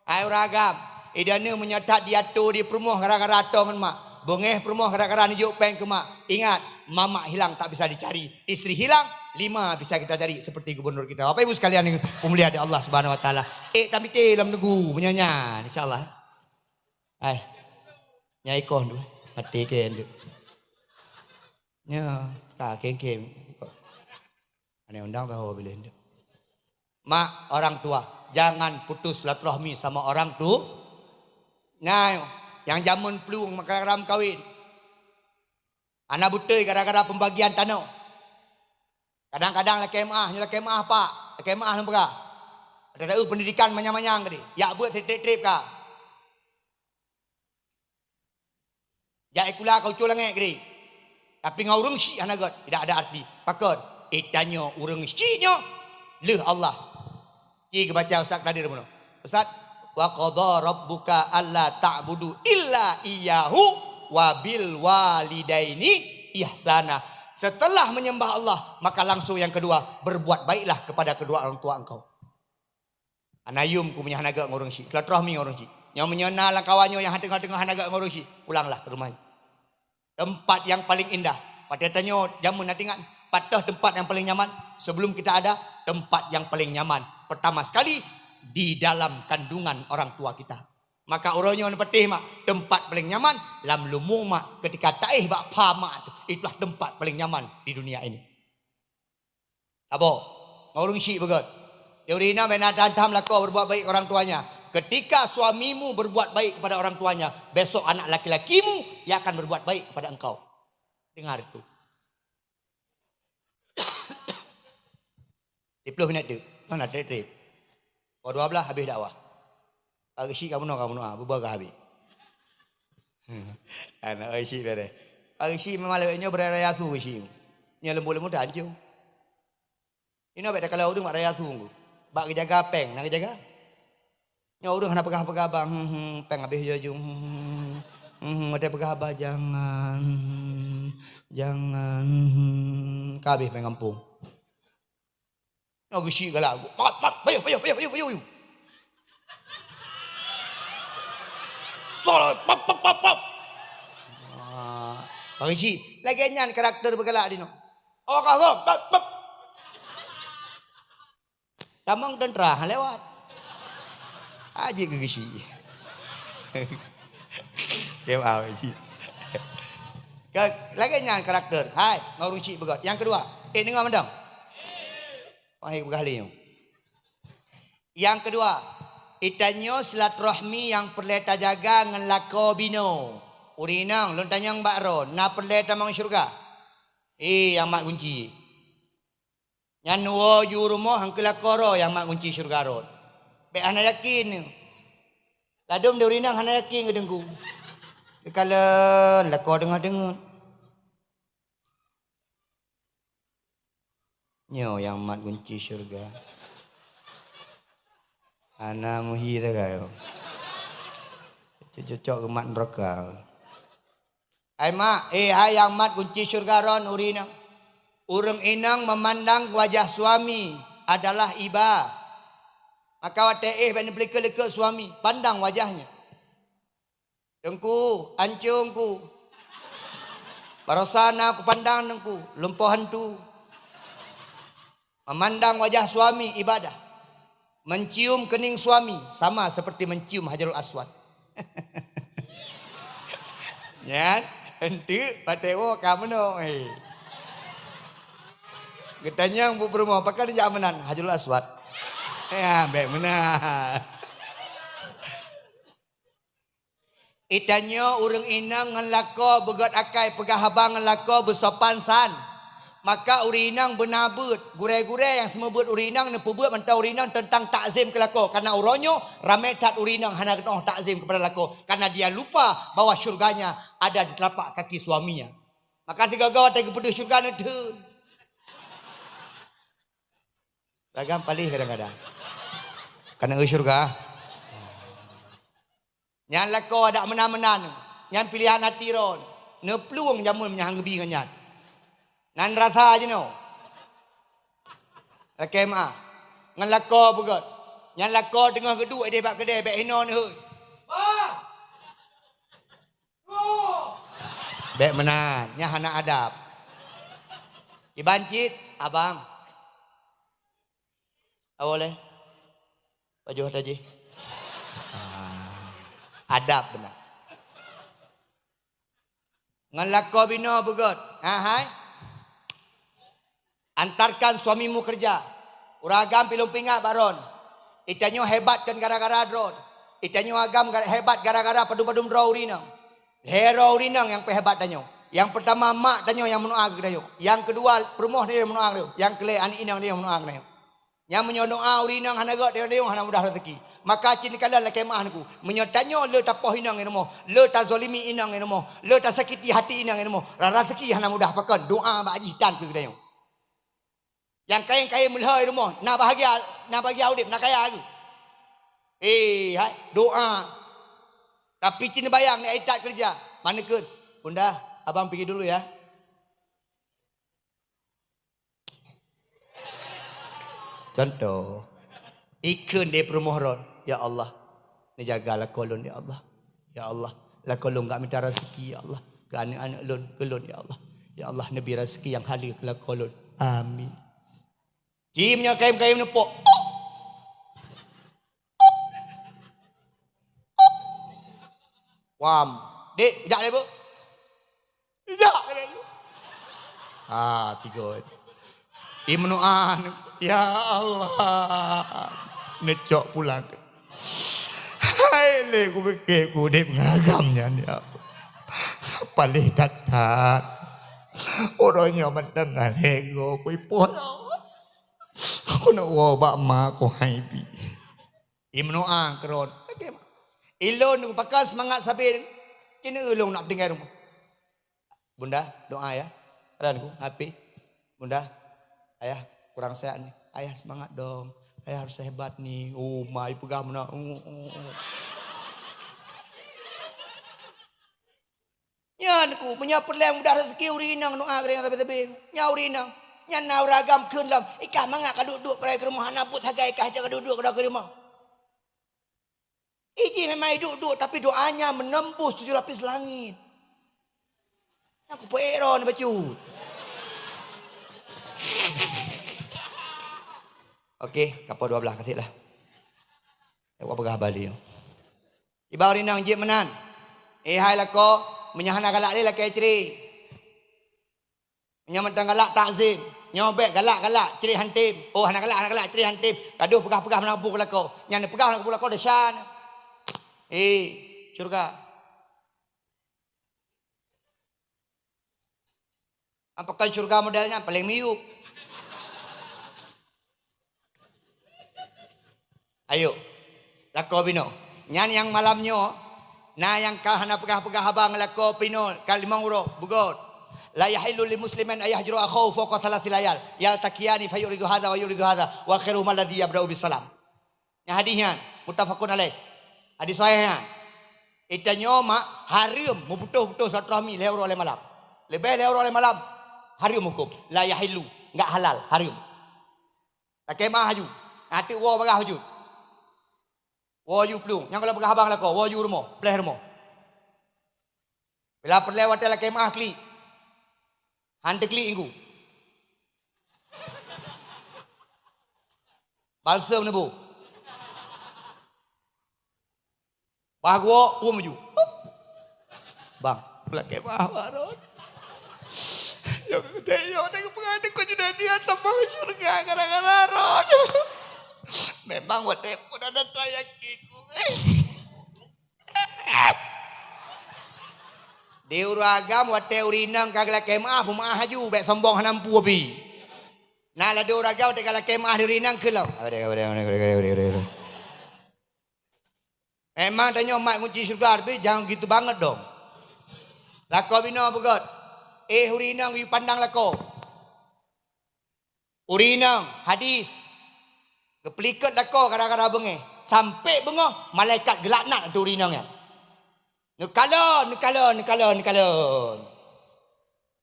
Ai ragam. Idane menyatat diatur di perumuh gara-gara tongan mak. Bengeh perumuh gara-gara nijuk peng ke mak. Ingat, mama hilang tak bisa dicari. Istri hilang, 5 bisa kita cari seperti gubernur kita. Bapak Ibu sekalian yang pemulia di Allah Subhanahu wa taala. Tapi dalam negu menyanyi insyaallah. Ai, nyai kon tu. Mati ken tu. Nya, tak ken. Aneh undang tahu bila itu. Mak, orang tua, jangan putus silaturahmi sama orang tu. Nah, yang jamun peluang makaram kawin. Anak butai gara-gara pembagian tanah. Kadang-kadang laki emah, laki emah pak, laki emah nampak. Ada pendidikan manyang-manyang tadi. Ya buat trip-trip kah? Ya ikulah kau culang ngek tapi ngau urang si anagat tidak ada arti. Pakon itanyo urang si-nya leh Allah. Ki baca Ustaz tadi demono. Ustaz, wa qadha rabbuka alla ta'budu illa iyyahu wa bil walidaini ihsana. Setelah menyembah Allah, maka langsung yang kedua, berbuat baiklah kepada kedua orang tua engkau. Anayum ku menyah naga ngurung si, silaturahmi ngurung si. Yang menyenal kawannya yang tengah-tengah naga ngurung si, pulanglah ke rumahnya. Tempat yang paling indah. Pada tanya jamun natingan, patah tempat yang paling nyaman. Sebelum kita ada, tempat yang paling nyaman. Pertama sekali, di dalam kandungan orang tua kita. Maka orangnya orang petih mak, tempat paling nyaman, lam lumung mak, ketika taih bak pamak, itulah tempat paling nyaman di dunia ini. Apa? Ngurung si begot. Teorina menatam lakau berbuat baik orang tuanya. Ketika suamimu berbuat baik kepada orang tuanya, besok anak laki-lakimu yang akan berbuat baik kepada engkau. Dengar itu. 10 minit tu. Mana trip. Kau 12 habis dakwah. Pagi si kamu no bubar habis. Anak si bere. Pagi si memalainya beraya tu si. Nya lembu-lembu dah anjung. Ini apa dah kalau udung raya tu. Bak jaga peng, nak jaga. Nya urang hana pegah-pegah bang, peng habis jojung. Ada pegah abah jangan. Kabeh peng kampung. Nya gesi galak. Pat, payo. Solo pap. Bang si, lagi nyan karakter bergelak dino. Oh kasok, pap. Tamang tentera lewat. Aji ke gisi. Kewa si. Lagi nyan karakter. Hai, ngurung si begot. Yang kedua, dengar mendang. Wahai bergali. Yang kedua, itanyo silaturahmi yang perleta jaga ngan lako bino. Urinang lontanyang bakro, na perleta mang syurga. Yang mak kunci. Yang nuo jurumo hangkela koro yang mak kunci syurga rod. Be ana yakin. Ladum de urinang ana yakin gedengku. Kekalen lako dengar. Nyo yang mat kunci syurga. Ana muhi tak kayo. Cocok ke mat neraka. Ai mak, hai yang mat kunci syurga ron urinang. Urang inang memandang wajah suami adalah iba. Maka wate bani pelika-lika suami, pandang wajahnya. Dengku, ancungku. Barosana aku pandang dengku, lumpuhan tu. Memandang wajah suami ibadah. Mencium kening suami sama seperti mencium Hajarul Aswad. Nyan, enti pateo kamu no. Getanya bu berumah pakai di jamanan Hajarul Aswad. Ya, benar. Itanyo urang inang ngan lako begot akai pegah habang ngan lako bersopan san. Maka urinang benabut gure-gure yang semua buat urinang nepubuat mentau urinang tentang takzim ke lako. Karena uronyo ramai tat urinang hana kena takzim kepada lako. Karena dia lupa bahwa syurganya ada di telapak kaki suaminya. Maka tiga gawat yang kepada syurga itu. Ragam palih kadang-kadang. Karena syurga. Nyan lako ada menan-menan. Nyan pilihan hati ron. Ne peluang jamun menyahang gebi ngan. Nan rasa aja no. Laki mak. Ngan lako begot. Nyan lako tengah kedua dia bak kedai bak hino ni hui. Bak menan. Nya hana adab. Ibancit abang. Boleh. Baju tadi. Adab benar. Ngan lako bina begot. Hai. Antarkan suamimu kerja. Uragam pilung pingat baron. Itanyo hebat kan gara-gara drone. Itanyo agam hebat gara-gara padu-padu draw urinang. Hero urinang yang hebat tanyo. Yang pertama mak tanyo yang menuag tanyo. Yang kedua perumoh dia yang menuag tanyo. Yang kelai anak inang dia yang menuag tanyo. Yang menyodoa urinang hanagot dia hana mudah rezeki. Maka cini kala la kemah naku. Menyotanyo le tapoh inang inamo. Le ta zolimi inang inamo. Le ta sakiti hati inang inamo. Rezeki hana mudah pakan. Doa ba ajitan ke tanyo. Yang kaya-kaya melhai rumah. Nak bahagia udip. Nak kaya aku. Hai. Doa. Tapi cina bayang ni aitat kerja. Mana ke? Bunda, abang pergi dulu ya. Contoh. Ikun dia permohon. Ya Allah. Ni jagalah kolon ya Allah. Ya Allah. Lah kolon tak minta rezeki ya Allah. Ke anak-anak kolon ya Allah. Ya Allah. Nabi rezeki yang hadir ke kolon. Amin. Cimnya kaim-kaim nepok. Wam. Dek, sekejap lagi bu. Sekejap lagi. Tiga. Imnu'an. Ya Allah. Necok pulang. Hai le, ku fikir ku dek mengagamnya ni apa. Paling tatat. Orangnya macam ngalego. Ku ipon. Aku nak wabak mak aku haibi. Imnu'an keron. Ilon aku pakai semangat sabir. Kena ulung nak tinggal rumah. Bunda doa ya. Adanku happy. Bunda, ayah kurang sehat nih. Ayah semangat dong. Ayah harus hebat nih. Oh mai pegang mana. Ya aku punya perlem mudah rezeki urinang doa kering tapi nya urinang. Nya nau ragam keun lam. Ikah mangak ka duduk ke rumah nabut hagai ikah jaga duduk ke rumah. Iji memang duduk tapi doanya menembus 7 lapis langit. Aku peron bacut. Okey, kapal 12 katik lah. Aku pegah balik. Iba rinang jip menan. Hai lako, menyahana galak dia laki ceri. Menyamatang galak takzim. Nyobek galak-galak ceri hantim. Oh anak galak ceri hantim. Kaduh pegah-pegah menabuk lako. Yang pegah nak lako desan. Syurga. Apakah syurga modelnya paling miuk? Ayo. Lako bino. Nyan yang malamnya. Na yang kahana pegah-pegah abang lako pino. Kalimang urok. Bugot. La yahillu li musliman ayahjuru akhaw fawqa thalathi layal. Yaltaqiyani fayuridu hadha wa yuridu hadha. Wa khairu man ladhi yabra'u bisalam. Yang hadisnya. Muttafaqun alaih. Hadis sahihnya. Itanya mak haram memputus-putus silaturahmi lehur oleh malam. Lebih lehur oleh malam. Haram hukum. La yahillu. Enggak halal. Haram. Tak kemah haju. Nanti wa bagah haju. Wa you pelung. Yang kalau bagah abang lah kau. Wa you rumah. Peleh rumah. Bila perleh wadah lah kemah klik. Hante klik inggu. Balsam nebu. Bahagwa, maju. Bang, pelak kemah baron. Yang kutanya, nak pengadil kau sudah dia tambah syurga gara-gara ron. Memang wadah pun ada tayakiku. Di uragam wadah urinang kagak kemah, pemah haju, baik sombong hanampu api. Nah, lah di uragam wadah kagak kemah di urinang kelau. Memang tanya mak kunci syurga tapi jangan gitu banget dong. Lako bina begot. Urinang you pandang lako. Urinang hadis. Kepelikat lako kadang-kadang bengeh. Sampai bengah malaikat gelaknat tu urinangnya. Nekalon.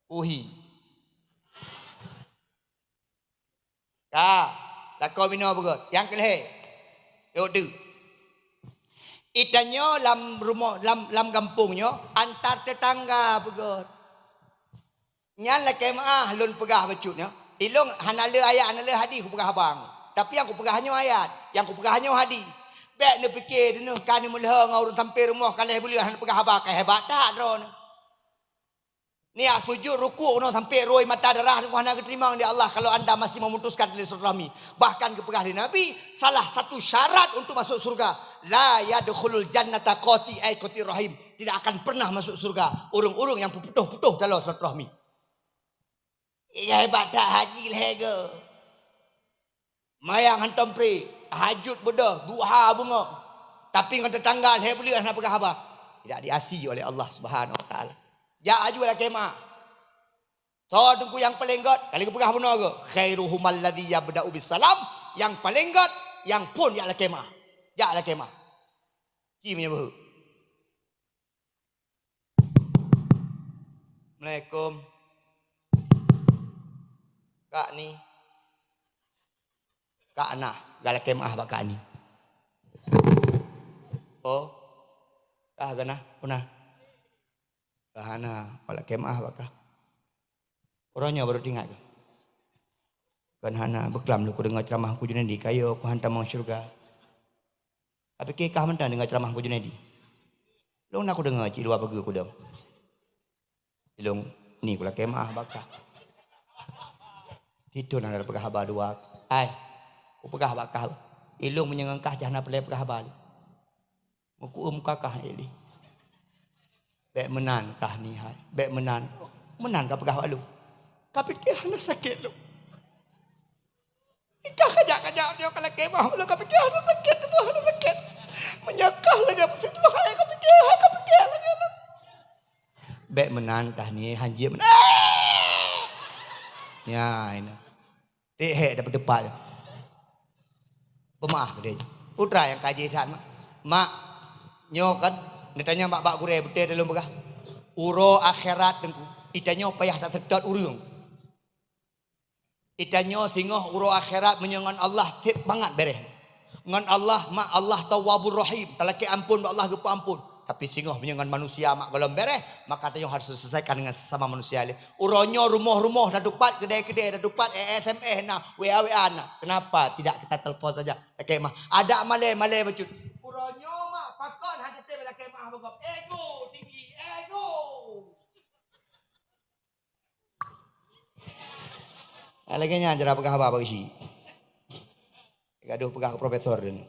Uhi. Lako bina begot. Yang kelih. Yuk tu. Itanya lam rumah lam kampungnya antar tetangga begot. Nyan la kemah lun pegah bacutnya. Ilung hanala ayat hanala hadis ku pegah abang. Tapi yang ku pegahnya ayat, yang ku pegahnya hadis. Bek ne fikir ne kan mulha ngau sampai rumah kalih boleh han pegah abang hebat tak dron. Niat sujud rukuk no sampai roi mata darah dengan hana keterima di Allah kalau anda masih memutuskan dari silaturahmi. Bahkan kepegah di Nabi, salah satu syarat untuk masuk surga, la yadkhulul jannata qati ay qati rahim. Tidak akan pernah masuk surga urung-urung yang putuh-putuh dalam silaturahmi. Ia hebat tak haji lege. Mayang hantam pri, hajud bedah, duha bunga. Tapi kalau tetangga he boleh nak pegah apa? Tidak diasihi oleh Allah Subhanahu wa taala. Ya ajulah kemah. So tunggu yang paling god. Kali kepegah benar ke? Khairuhum alladhi yabda'u bisalam. Yang paling god. Yang pun yaklah kemah. Yaklah kemah. Cimnya bahu. Assalamualaikum. Kak ni. Kak nah. Galak kemah bak kak ni. Oh. Kah gana? Punah. Hana, pala kemah bakah. Orangnya baru tinggal ke. Kan hana beklam lu ku dengar ceramah ku Junaidi kayo ku hantam mau syurga. Tapi kekah mentang dengar ceramah ku Junaidi. Lu nak ku dengar ci dua pagi ku dam. Ilung ni kula kemah bakah. Itu nak ada pegah haba dua. Ai. Ku pegah bakah. Ilung menyengengkah jahna pelai pegah haba. Muku kakah ini. Bek menan kah ni hai. Bek menan. Menan kah pegah lu. Tapi ke hana sakit lu. Ikah kajak-kajak dia kalau kemah lu kah fikir hana sakit lu hana sakit. Menyakah lagi apa situ lu hai kah fikir lagi lu. Bek menan kah ni hanji menan. Ya ini. Teh dapat depan. Pemaaf dia. Putra yang kaji tan mak nyokan ditanya mak gure betul dalam begah. Uro akhirat dengku. Itanya payah tak sedot urung. Itanya singoh uro akhirat menyengan Allah tip banget bereh. Ngan Allah mak Allah Tawwabur Rahim. Talaki ampun Allah gepa ampun. Tapi singoh menyengan manusia mak golom bereh, maka tanya harus selesaikan dengan sesama manusia le. Uronyo rumah-rumah dah dupat, kedai-kedai dah dupat, SMS na, WA na. Kenapa tidak kita telefon saja? Kemah. Ada malai bacut. Uronyo mak pakon hada te bela kemah bogop. Ego tinggi, ego. Lagi nya jara pegah apa bagi si. Gaduh pegah ke profesor dan.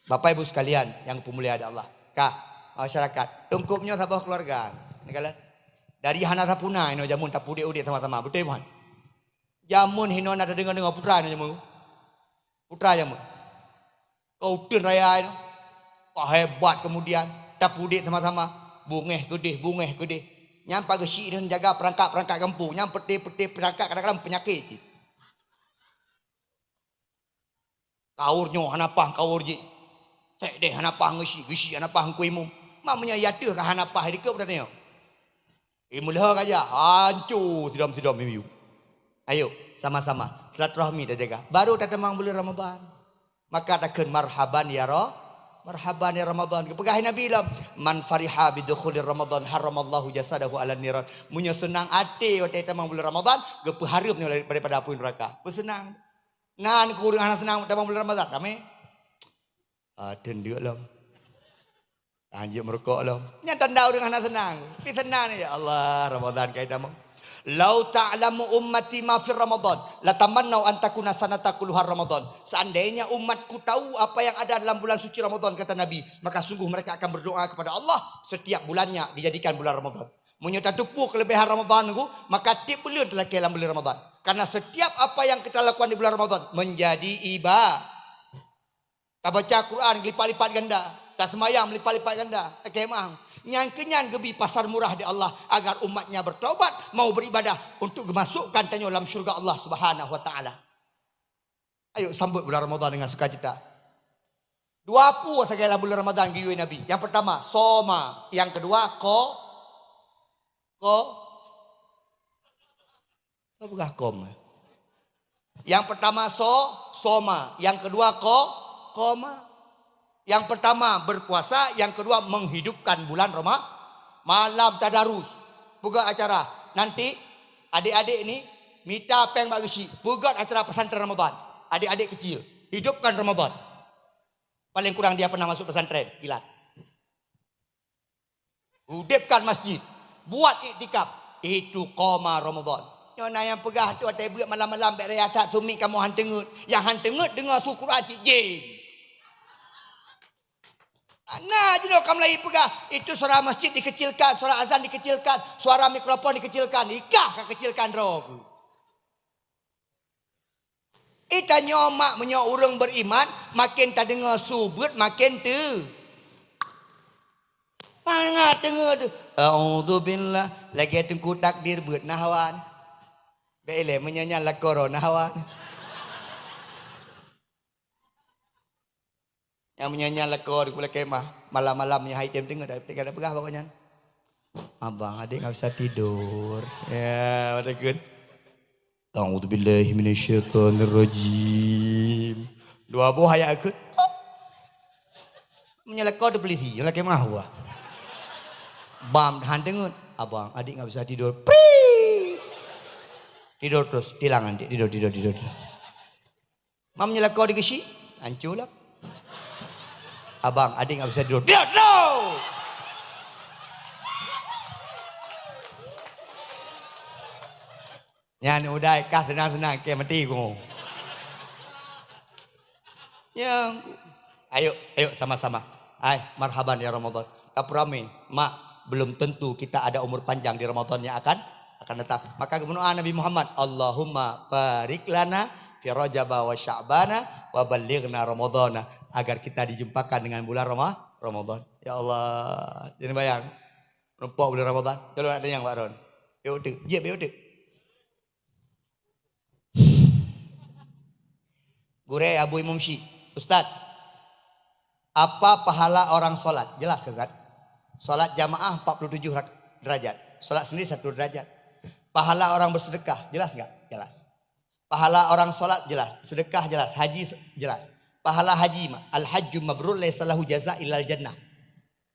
Bapak Ibu sekalian yang pemulia ada Allah. Kah masyarakat tungkupnya sabah keluarga. Negala dari hana tapuna ino jamun tapude ude sama-sama. Betul bukan? Jamun hino ada dengar putra ino jamun. Putra jamun. Kau tun raya ino. Wah hebat kemudian tapude sama-sama. Bungeh gede. Nyampa gesi dan jaga perangkat kampung. Nyampa peti perangkat kadang-kadang penyakit. Kaurnya hanapah kaur je. Tak deh hanapah gesi hanapah kuimu. Mamanya yata ke hanapah dikau berani. Mulha aja hancur tidak mimiu. Ayo sama-sama silaturahmi dah jaga. Baru dah temang bulan Ramadan. Maka takkan marhaban ya Ramadan. Kepegahin Nabi lam man fariha bidukhulir Ramadan haramallahu jasadahu ala niran. Munya senang hati waktu temang bulan Ramadan gepe harum ni daripada api neraka. Bersenang. Nan kurang anak senang temang bulan Ramadan kami. Dan dia lam. Anjir merokok lam. Nya tandau dengan anak senang. Pi senang ni ya Allah Ramadan kaidah mau. Lau ta'lamu ummati ma fi Ramadan la tamannau an takuna sanata kulluha Ramadan. Seandainya umatku tahu apa yang ada dalam bulan suci Ramadan kata Nabi, maka sungguh mereka akan berdoa kepada Allah setiap bulannya dijadikan bulan Ramadan. Menyata tupu kelebihan Ramadan ku, maka tiap bulan telah dalam bulan Ramadan. Karena setiap apa yang kita lakukan di bulan Ramadan menjadi ibadah. Tak baca Quran lipat-lipat ganda, tak semayang lipat-lipat ganda, tak kemah. Nyangkenyan gebi pasar murah di Allah agar umatnya bertaubat mau beribadah untuk dimasukkan tanya dalam syurga Allah Subhanahu wa taala. Ayo sambut bulan Ramadan dengan sukacita. Dua apa segala bulan Ramadan giyu Nabi. Yang pertama soma, yang kedua ko bukan kom. Yang pertama soma, yang kedua koma. Yang pertama berpuasa, yang kedua menghidupkan bulan Ramadan. Malam tadarus. Buka acara. Nanti adik-adik ni minta peng bagisi. Buka acara pesantren Ramadan. Adik-adik kecil. Hidupkan Ramadan. Paling kurang dia pernah masuk pesantren. Gilat. Hidupkan masjid. buat iktikaf. Itu qoma Ramadan. Nyona yang pegah tu atai buat malam-malam bek raya tak tumik kamu hantengut. Yang hantengut dengar tu Quran cik jin. Nah, je kamu lagi pegah. Itu suara masjid dikecilkan, suara azan dikecilkan, suara mikrofon dikecilkan. Ikah kecilkan roh. Ita nyomak menyo orang beriman, makin tak dengar subut, makin tu. Pangat dengar tu. A'udzubillah, lagi tengku takdir buat nahwan. Bele menyanyi la corona nahwan. Yang menyanyi la kor di kula kemah, malam-malamnya hai tem tengah dah ada pegah pokoknya. Abang adik enggak bisa tidur. Ya, ada good. A'udzubillahi minasyaitonirrajim. Dua buah ayat aku. Menyelekau tu pelisi, yang lagi mahwa. Bam handengut, abang adik enggak bisa tidur. Tidur terus, hilang adik, tidur. Mam menyelekau di kesi, hancur lah. Abang adik enggak bisa tidur. Tidur. Yang udah kah senang-senang ke mati ku. Ya, ayo sama-sama. Hai, marhaban ya Ramadan. Tapi rame, mak belum tentu kita ada umur panjang di Ramadan yang akan datang. Maka doa Nabi Muhammad, Allahumma barik lana fi Rajab wa Sya'bana wa ballighna Ramadhana, agar kita dijumpakan dengan bulan Ramadan. Ya Allah, jangan bayang. Nampak bulan Ramadan. Kalau ada yang Pak Ron. Beudek, je beudek. Gure Abu Imam Syi, Ustaz, apa pahala orang sholat? Jelas kan Ustaz? Sholat jamaah 47 derajat, sholat sendiri 1 derajat. Pahala orang bersedekah, jelas gak? Jelas. Pahala orang sholat jelas, sedekah jelas, haji jelas. Pahala haji, al-hajju mabrur laisa lahu jaza illal jannah.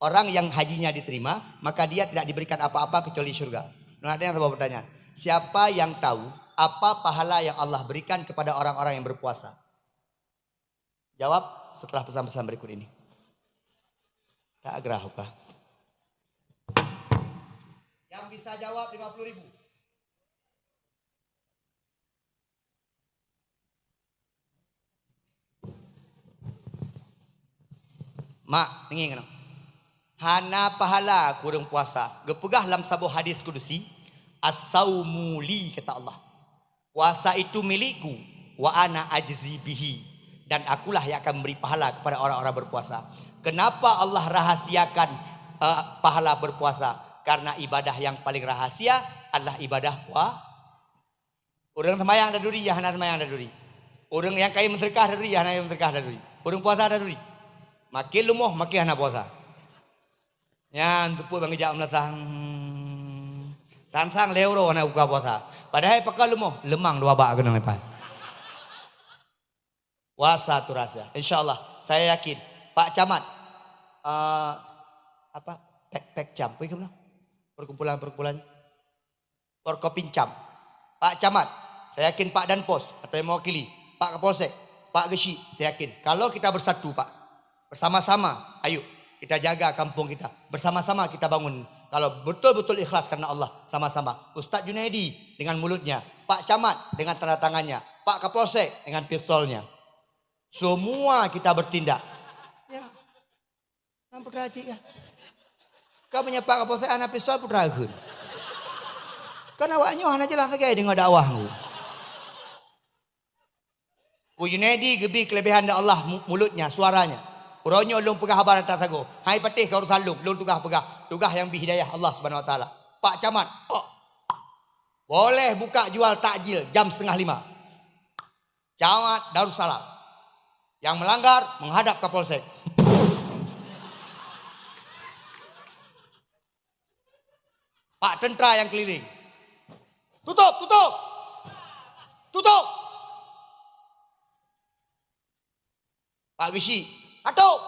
Orang yang hajinya diterima, maka dia tidak diberikan apa-apa kecuali surga. Nah, ada yang sebuah pertanyaan, siapa yang tahu apa pahala yang Allah berikan kepada orang-orang yang berpuasa? Jawab setelah pesan-pesan berikut ini. Tak gerah apa? Yang bisa jawab 50.000. Mak, ingin kena. Hana pahala kurang puasa. Gepegah dalam sebuah hadis kudusi. As-saumu li, kata Allah. Puasa itu milikku. Wa ana ajzi bihi. Dan akulah yang akan memberi pahala kepada orang-orang berpuasa. Kenapa Allah rahasiakan pahala berpuasa? Karena ibadah yang paling rahasia adalah ibadah puasa. Orang sembahyang ada duri, ya hana sembahyang ada duri. Orang yang kaya mensedekah ada duri, ya hana yang mensedekah ada duri. Orang puasa ada duri. Makin lumuh, makin hana puasa. Ya, untuk pun bang jawab melatang. Tansang leuro hana buka puasa. Padahal pakal lumuh, lemang 2 bak kena lepas. Puasa itu rahasia. InsyaAllah saya yakin Pak Camat pek cam perkumpulan Forkopincam. Pak Camat, saya yakin Pak Danpos atau yang mewakili Pak Kapolsek, Pak Geshi, saya yakin kalau kita bersatu Pak, bersama-sama, ayo kita jaga kampung kita, bersama-sama kita bangun. Kalau betul-betul ikhlas karena Allah, sama-sama. Ustadz Junaidi dengan mulutnya, Pak Camat dengan tanda tangannya, Pak Kapolsek dengan pistolnya. Semua kita bertindak. Ya. Kan putra cik ya. Kau punya Pak Kapolsek anak pistol putra gun. Kan awaknya hanya jelas lagi dengan dakwahmu. Ku Junaidi gebi kelebihan dah Allah mulutnya, suaranya. Urangnya ulung pegah habar atas sago. Hai patih kau salung, ulung tugah pegah. Tugah yang bihidayah Allah Subhanahu wa taala. Pak Camat, boleh buka jual takjil jam 4:30. Camat Darussalam. Yang melanggar menghadap Kapolsek. Pak tentera yang keliling. Tutup. Pak Geshi, atuk.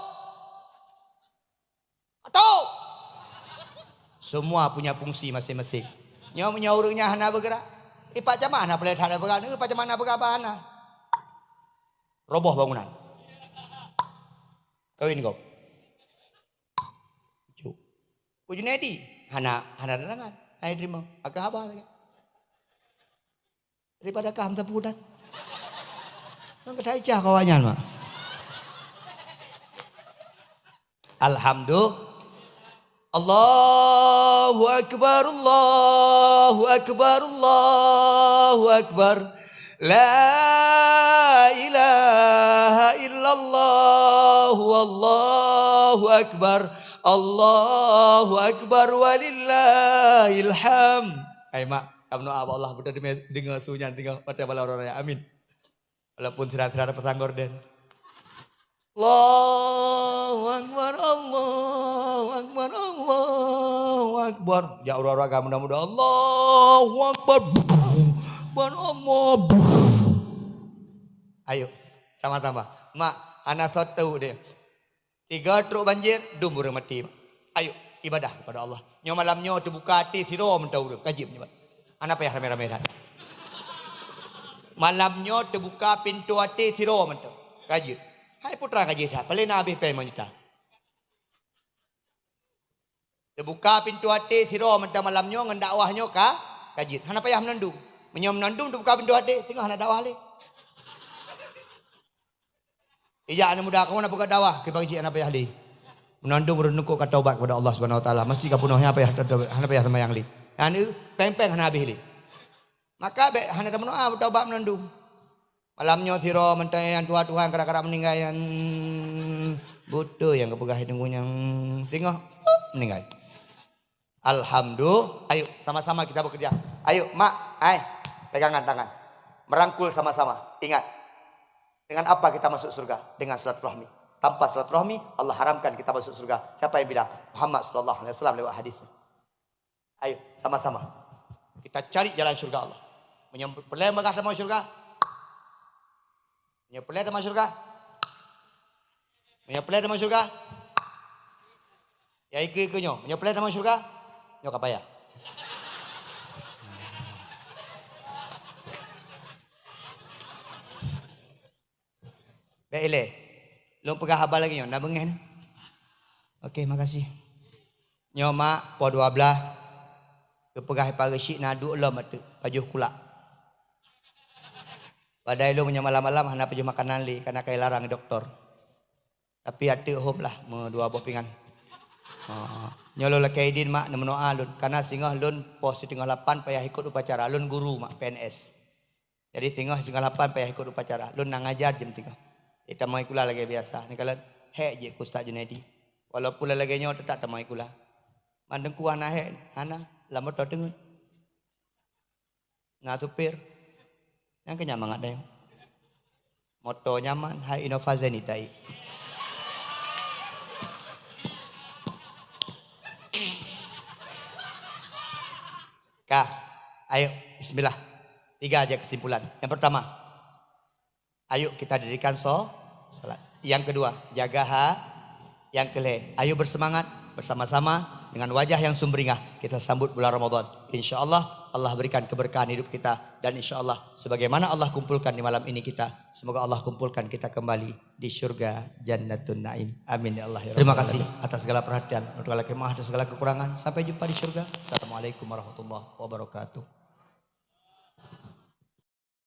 Semua punya fungsi masing-masing. Nyaurnya hana bergerak. Pak Camat hana boleh hana bergerak. Pak Camat hana bergerak hana. Roboh bangunan. Kawin kau. Ku Junaidi hana darangan. Ai terima. Agak habah lagi. Daripada kaham tapudan. Nang kedai cah kawannya mah. Alhamdulillah. Allahu akbar, Allahu akbar, Allahu akbar. La ilaha illallah, wallahu akbar. Allahu akbar walillahil hamd. Ai mak, kamu apa Allah benar dengar sunyan tinggal pada bala orang amin. Walaupun tidak ada petang gorden. Allahu akbar, Allahu akbar, Allahu akbar. Ya orang-orang kamu mudah-mudah Allahu akbar. Allah. Ayo, sama-sama. Mak, anak tahu deh. 3 truk banjir, dumur mati. Ayo, ibadah kepada Allah. Nyo malamnya terbuka hati siro mentau kajib ni. Anak payah rame-rame dah. Malamnya terbuka pintu hati siro mentau kajib. Hai putra kajib dah. Paling nak habis payah menyita. Terbuka pintu hati siro mentau malamnya ngan dakwahnya kajib. Anak payah menandung. Menyom menandung terbuka pintu hati tengah nak dakwah le. Ija anak muda kamu nak buka dakwah ke bagi anak payah li. Menandung merenungku kata taubat kepada Allah Subhanahu wa taala. Mesti ka penuhnya apa anak payah sama yang li. Anu peng-peng anak habis li. Maka be anak temen taubat menandung. Malamnya siro mentai yang tua-tua kadang-kadang meninggal yang bodoh yang kepegah hidungnya yang tengah meninggal. Alhamdulillah. Ayo sama-sama kita bekerja. Ayo mak, pegangan tangan. Merangkul sama-sama. Ingat. Dengan apa kita masuk surga? Dengan silaturahmi. Tanpa silaturahmi, Allah haramkan kita masuk surga. Siapa yang bilang? Muhammad sallallahu alaihi wasallam lewat hadis. Ayo, sama-sama. Kita cari jalan surga Allah. Menyempelai megah dalam surga. Menyempelai dalam surga. Menyempelai dalam surga. Ya ikut-ikutnya. Menyempelai dalam surga. Nyo kapaya. Baiklah. Lu pegah habal lagi nyo, ndak bengeh. Okey, makasih. Nyo mak po 12 ke pegah pare syik nadu lo matu pajuh kulak. Padai lu punya malam-malam hana pajuh makanan li karena kai larang doktor. Tapi hati home lah me 2 buah pinggan. Nyolo la kaidin mak nemenoa lun karena singah lun pos 7:30 payah ikut upacara lun guru mak PNS. Jadi tengah 7:30 payah ikut upacara lun nang ngajar jam 3. Kita mau ikula lagi biasa. Ni kalau hek je ku Ustaz Junaidi. Walaupun lagi nyo tetap mau ikula. Mandeng ku ana hek ana lama to dengun. Nah supir. Yang kenyaman ada yang. Moto nyaman hai inovasi ni dai. Kah, ayo bismillah. 3 aja kesimpulan. Yang pertama, ayo kita dirikan salat. Yang kedua, jaga yang kelih. Ayo bersemangat bersama-sama dengan wajah yang sumringah kita sambut bulan Ramadan. Insyaallah Allah berikan keberkahan hidup kita dan insyaallah sebagaimana Allah kumpulkan di malam ini kita, semoga Allah kumpulkan kita kembali di surga Jannatun Naim. Amin ya Allah ya Rabbal. Terima kasih atas segala perhatian, untuk segala kemah dan segala kekurangan. Sampai jumpa di surga. Assalamualaikum warahmatullahi wabarakatuh.